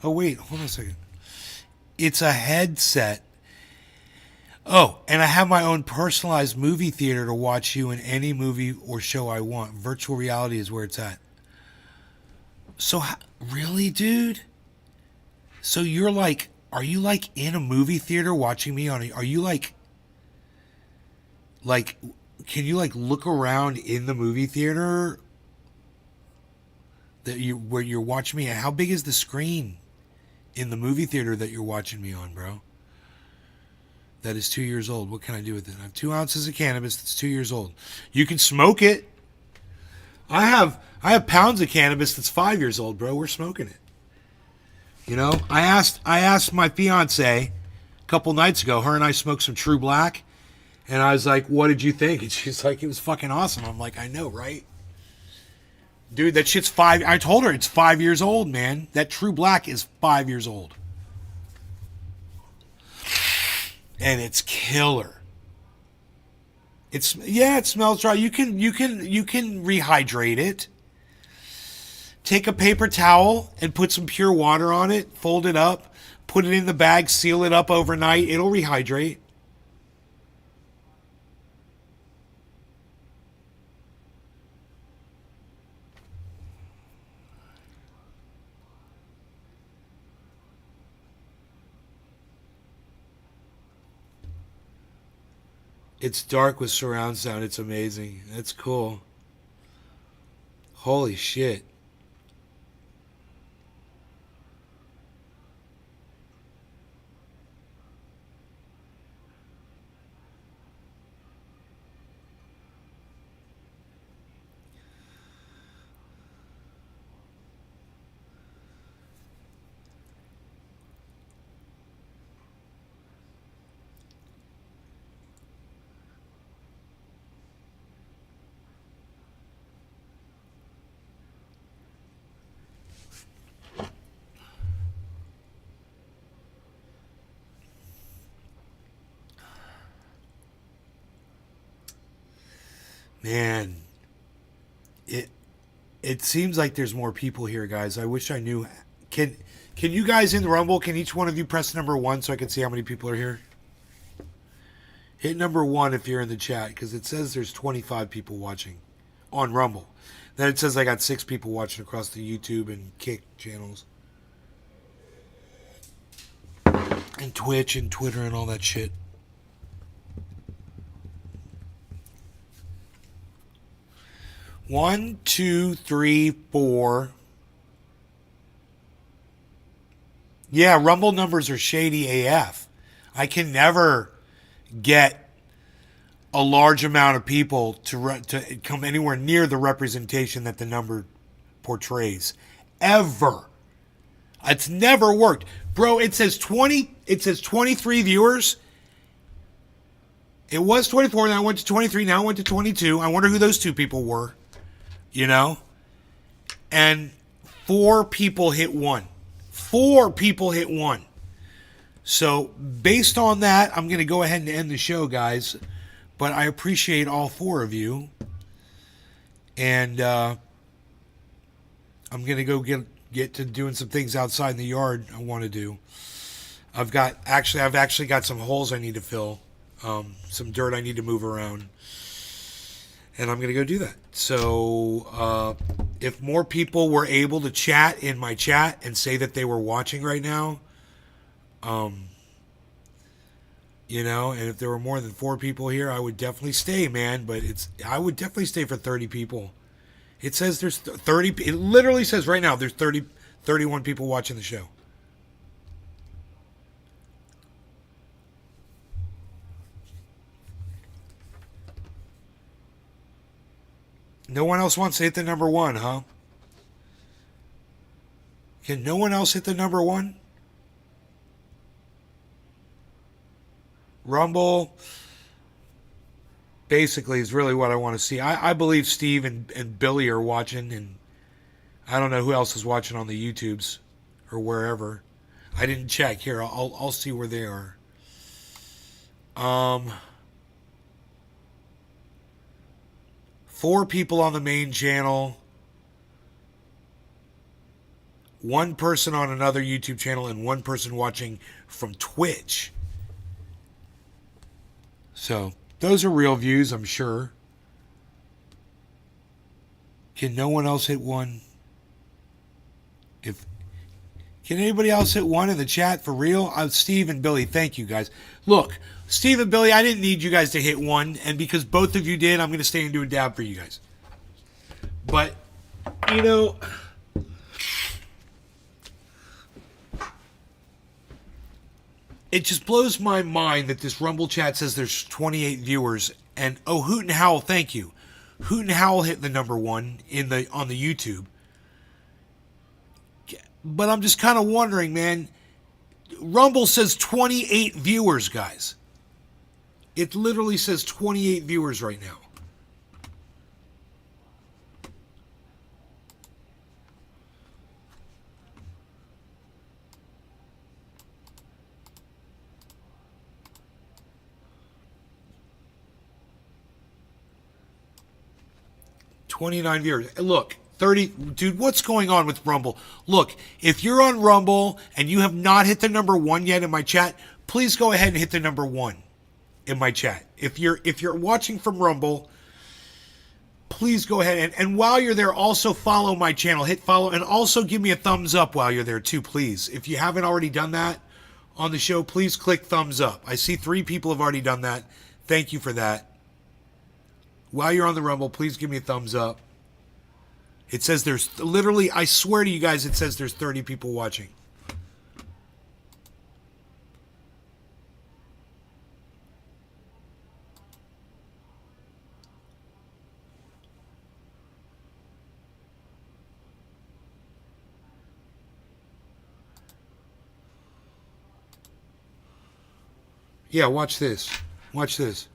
Oh, wait, hold on a second. It's a headset. Oh, and I have my own personalized movie theater to watch you in any movie or show I want. Virtual reality is where it's at. So, really, dude? So you're like, are you like in a movie theater watching me on are you like, can you like look around in the movie theater that where you're watching me? And how big is the screen in the movie theater that you're watching me on, bro? That is 2 years old. What can I do with it? I have 2 ounces of cannabis that's 2 years old. You can smoke it. I have pounds of cannabis that's 5 years old, bro. We're smoking it. You know, I asked my fiance a couple nights ago. Her and I smoked some True Black, and I was like, "What did you think?" And she's like, "It was fucking awesome." I'm like, "I know, right, dude? That shit's 5." I told her it's 5 years old, man. That True Black is 5 years old, and it's killer. It smells dry. You can rehydrate it. Take a paper towel and put some pure water on it, fold it up, put it in the bag, seal it up overnight. It'll rehydrate. It's dark with surround sound. It's amazing. That's cool. Holy shit. Man, it seems like there's more people here, guys. I wish I knew. Can you guys in the Rumble, can each one of you press number 1 so I can see how many people are here? Hit number 1 if you're in the chat, because it says there's 25 people watching on Rumble. Then it says I got 6 people watching across the YouTube and Kick channels. And Twitch and Twitter and all that shit. One, two, three, 4. Yeah, Rumble numbers are shady AF. I can never get a large amount of people to come anywhere near the representation that the number portrays. Ever. It's never worked. Bro, it says 23 viewers. It was 24, now it went to 23, now it went to 22. I wonder who those 2 people were. You know? And 4 people hit 1. 4 people hit 1. So, based on that, I'm going to go ahead and end the show, guys. But I appreciate all 4 of you. And I'm going to go get to doing some things outside in the yard I want to do. I've actually got some holes I need to fill. Some dirt I need to move around. And I'm going to go do that. So, if more people were able to chat in my chat and say that they were watching right now, you know, and if there were more than 4 people here, I would definitely stay, man. But I would definitely stay for 30 people. It says there's 30. It literally says right now there's 31 people watching the show. No one else wants to hit the number 1, huh? Can no one else hit the number 1? Rumble basically is really what I want to see. I believe Steve and Billy are watching, and I don't know who else is watching on the YouTubes or wherever. I didn't check. Here, I'll see where they are. 4 people on the main channel, 1 person on another YouTube channel, and 1 person watching from Twitch. So, those are real views, I'm sure. Can no one else hit 1? Can anybody else hit 1 in the chat for real? Steve and Billy, thank you guys. Look, Steve and Billy, I didn't need you guys to hit 1, and because both of you did, I'm going to stay and do a dab for you guys. But, you know, it just blows my mind that this Rumble chat says there's 28 viewers, and oh, Hoot and Howl, thank you. Hoot and Howl hit the number 1 on the YouTube. But I'm just kind of wondering, man. Rumble says 28 viewers, guys. It literally says 28 viewers right now. $29 viewers. Look. 30, dude, what's going on with Rumble? Look, if you're on Rumble and you have not hit the number 1 yet in my chat, please go ahead and hit the number 1 in my chat. If you're watching from Rumble, please go ahead and while you're there, also follow my channel. Hit follow and also give me a thumbs up while you're there too, please. If you haven't already done that on the show, please click thumbs up. I see 3 people have already done that. Thank you for that. While you're on the Rumble, please give me a thumbs up. It says there's literally, I swear to you guys, it says there's 30 people watching. Yeah, watch this. Watch this.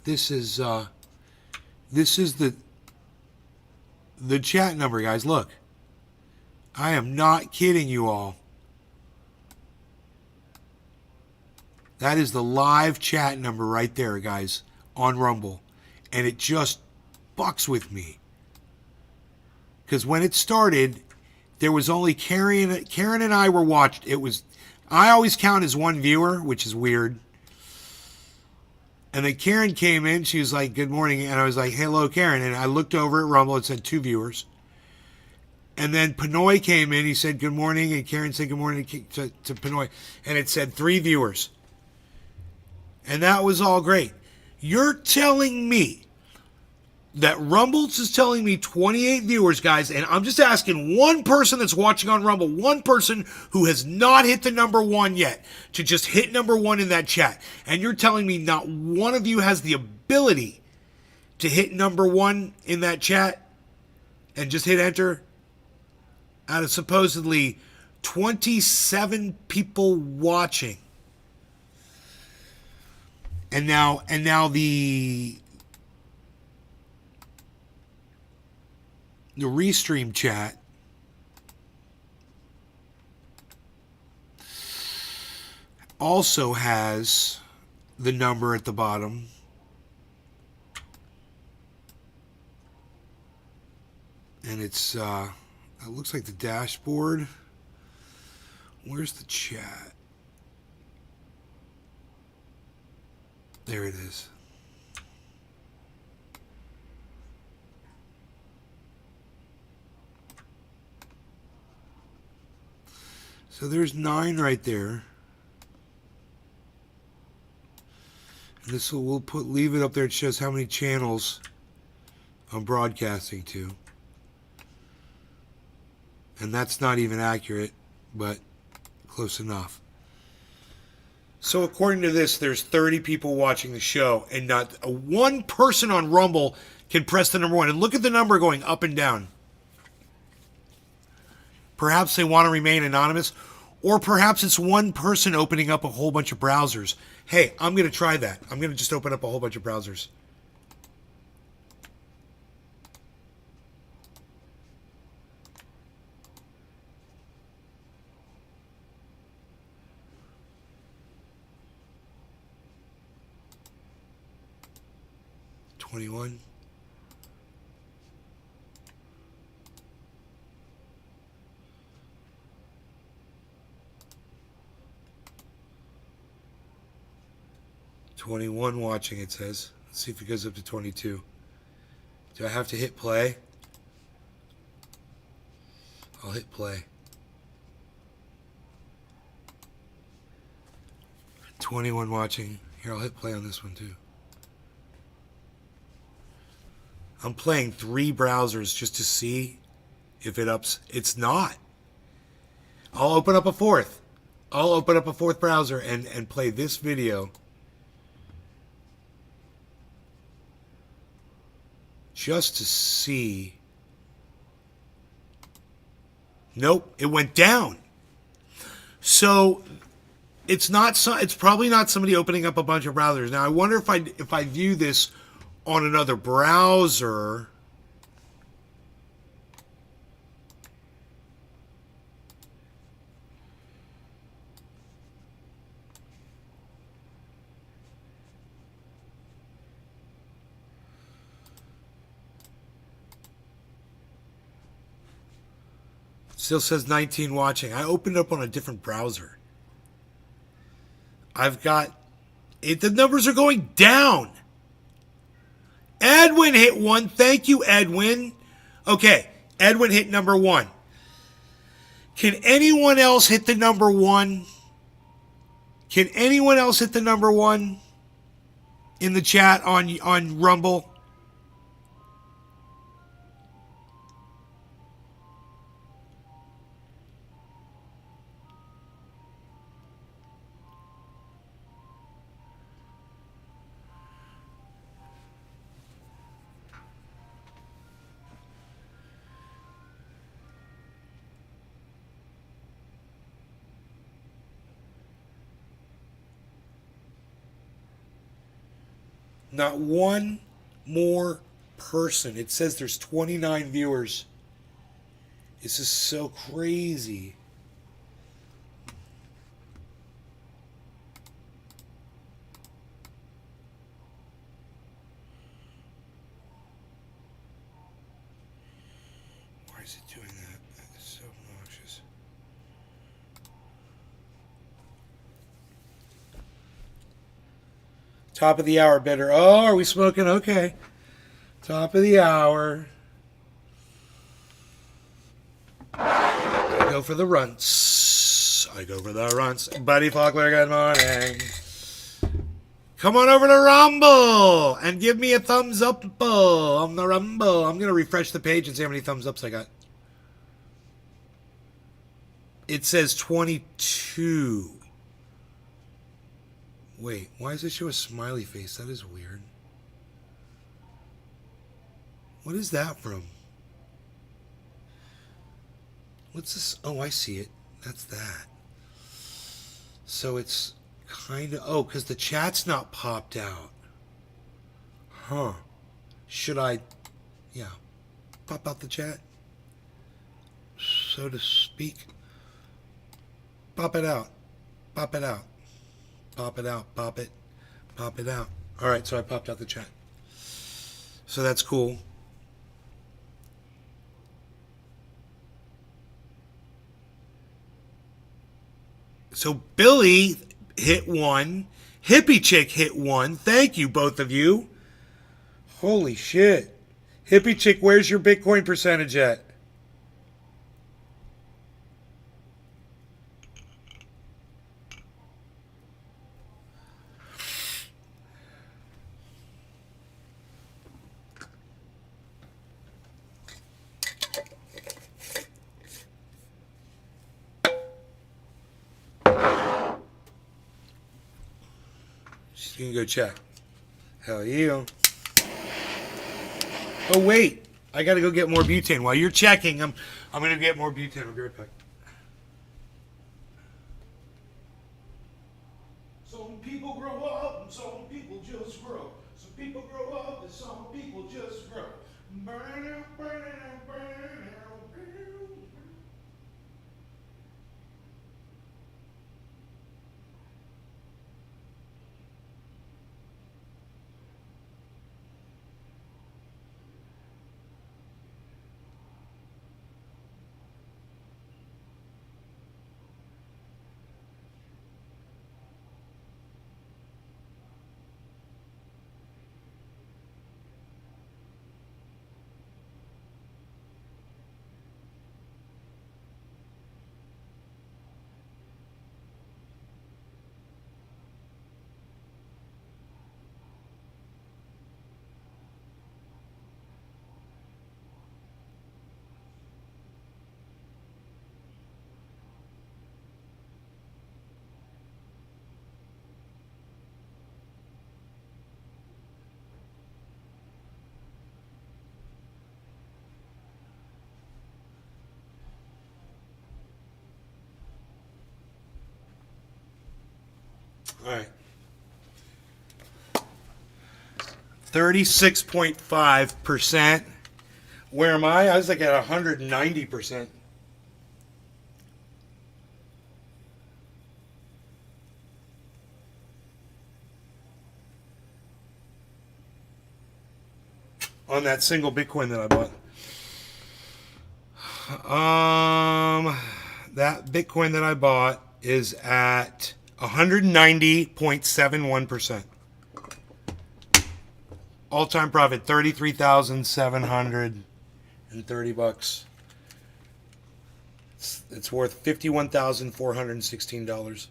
This is the chat number, guys. Look. I am not kidding you all. That is the live chat number right there, guys, on Rumble. And it just fucks with me. Because when it started, there was only Karen and I were watched. I always count as one viewer, which is weird. And then Karen came in. She was like, good morning. And I was like, hello, Karen. And I looked over at Rumble. It said 2 viewers. And then Pinoy came in. He said, good morning. And Karen said, good morning to Pinoy. And it said 3 viewers. And that was all great. You're telling me that Rumble's is telling me 28 viewers, guys, and I'm just asking one person that's watching on Rumble, one person who has not hit the number 1 yet, to just hit number 1 in that chat. And you're telling me not one of you has the ability to hit number 1 in that chat and just hit enter out of supposedly 27 people watching. And now the restream chat also has the number at the bottom. And it's it looks like the dashboard. Where's the chat? There it is. So there's 9 right there. And this we'll leave it up there. It shows how many channels I'm broadcasting to. And that's not even accurate, but close enough. So according to this, there's 30 people watching the show, and not one person on Rumble can press the number 1. And look at the number going up and down. Perhaps they want to remain anonymous, or perhaps it's one person opening up a whole bunch of browsers. Hey, I'm going to try that. I'm going to just open up a whole bunch of browsers. $21. $21 watching, it says. Let's see if it goes up to 22. Do I have to hit play? I'll hit play. 21 watching. Here, I'll hit play on this one too. I'm playing 3 browsers just to see if it ups. It's not. I'll open up a 4th. I'll open up a 4th browser and play this video. Just to see. Nope, it went down. So it's probably not somebody opening up a bunch of browsers. Now I wonder if I view this on another browser. Still says 19 watching. I opened it up on a different browser. I've got it. The numbers are going down. Edwin hit 1. Thank you, Edwin. Okay, Edwin hit number 1. Can anyone else hit the number 1? Can anyone else hit the number 1 in the chat on Rumble? Not one more person. It says there's 29 viewers. This is so crazy. is it doing that? That is so obnoxious. Top of the hour bidder. Oh, are we smoking? Okay. Top of the hour. I go for the runts. I go for the runts. Buddy Faulkner, good morning. Come on over to Rumble and give me a thumbs up on the Rumble. I'm going to refresh the page and see how many thumbs ups I got. It says 22. Wait, why does it show a smiley face? That is weird. What is that from? What's this? Oh, I see it. That's that. So it's kind of... Oh, because the chat's not popped out. Huh. Should I... Yeah. Pop out the chat? So to speak. Pop it out. Pop it out. Pop it out. Pop it. Pop it out. All right, so I popped out the chat. So that's cool. So Billy hit 1. Hippie Chick hit 1. Thank you, both of you. Holy shit. Hippie Chick, where's your Bitcoin percentage at? You can go check. Hell yeah. Oh wait, I gotta go get more butane. While you're checking, I'm gonna get more butane. I'll be right back. Some people grow up and some people just grow. Some people grow up and some people just grow. Burn out, burn out, burn out, burn out. All right. 36.5%. Where am I? I was like at 190%. On that single Bitcoin that I bought. That Bitcoin that I bought is at 190.71%. All-time profit, $33,730. It's worth $51,416.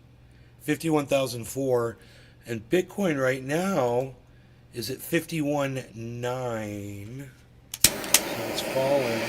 $51,004, and Bitcoin right now is at 51.9. So it's falling.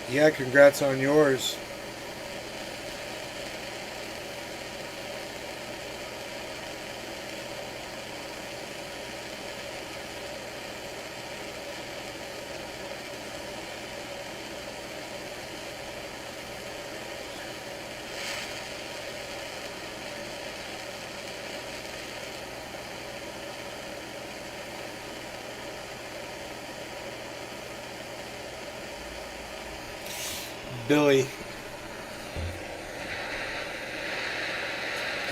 Yeah, congrats on yours. Billy,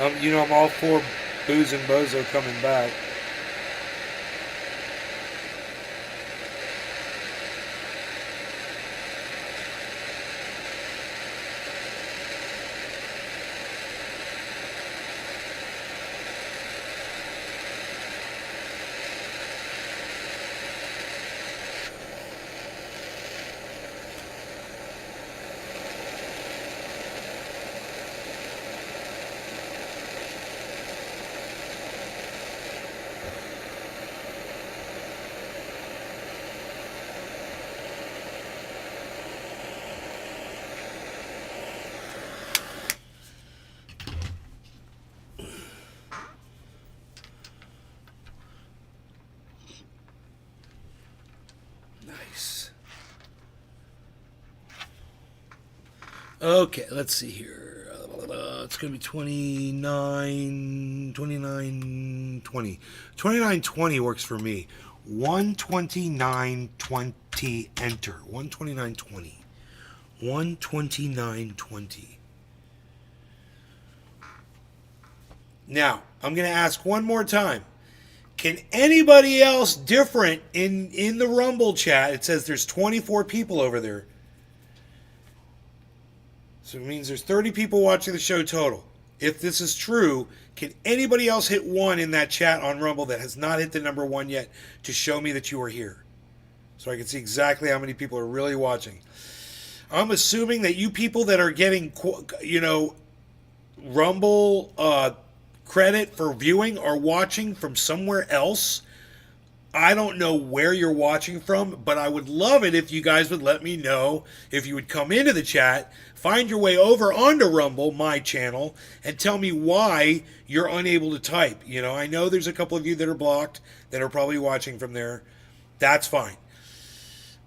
I'm all for Booze and Bozo coming back. Nice. Okay, let's see here. It's going to be 29, 20 works for me. 129.20 enter. 129.20. 129.20. Now, I'm going to ask one more time. Can anybody else different in the Rumble chat? It says there's 24 people over there. So it means there's 30 people watching the show total. If this is true, can anybody else hit 1 in that chat on Rumble that has not hit the number 1 yet to show me that you are here? So I can see exactly how many people are really watching. I'm assuming that you people that are getting, Rumble credit for viewing are watching from somewhere else. I don't know where you're watching from, but I would love it if you guys would let me know. If you would come into the chat, find your way over onto Rumble, my channel, and tell me why you're unable to type. I know there's a couple of you that are blocked that are probably watching from there. That's fine.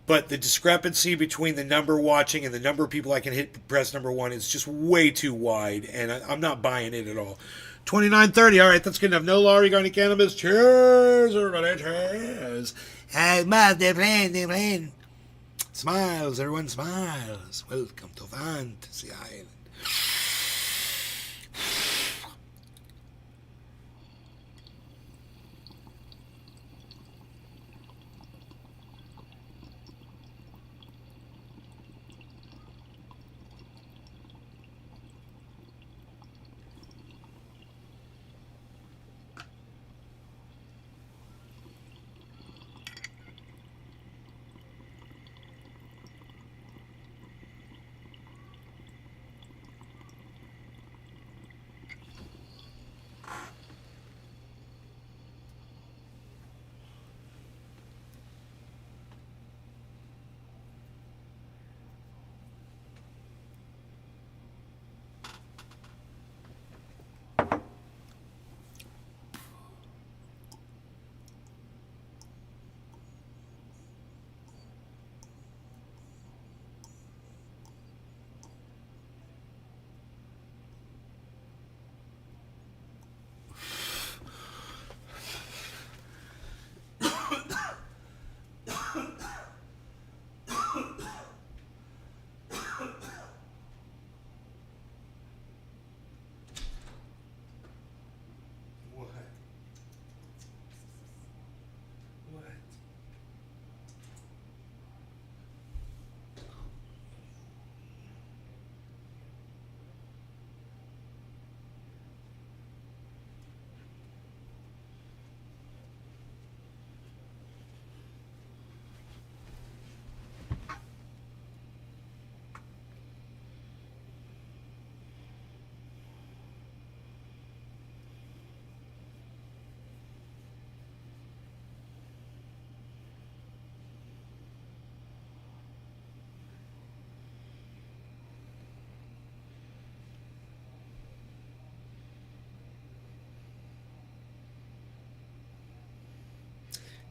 But the discrepancy between the number watching and the number of people I can press number 1 is just way too wide, and I'm not buying it at all. 29:30. All right, that's good enough. No law regarding cannabis. Cheers, everybody. Cheers. Hey, they're playing. Smiles, everyone smiles. Welcome to Fantasy Island.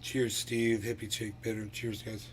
Cheers, Steve. Hippie chick bitter. Cheers, guys.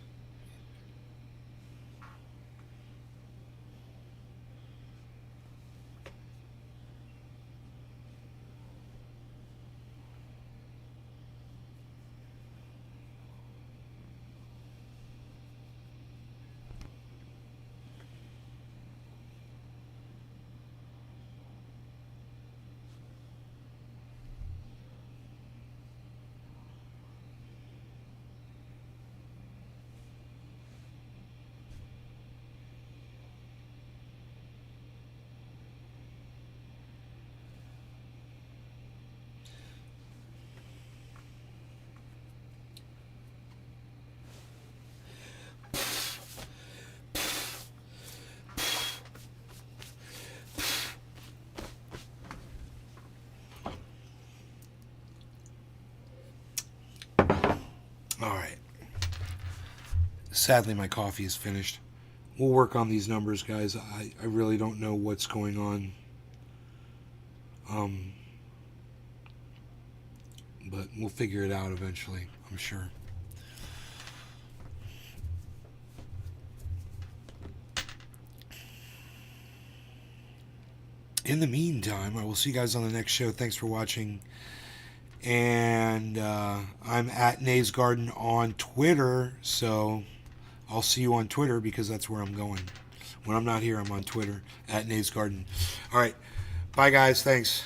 All right. Sadly, my coffee is finished. We'll work on these numbers, guys. I really don't know what's going on. But we'll figure it out eventually, I'm sure. In the meantime, I will see you guys on the next show. Thanks for watching. And I'm at Nay's Garden on Twitter, so I'll see you on Twitter because that's where I'm going. When I'm not here, I'm on Twitter at Nay's Garden. All right. Bye, guys. Thanks.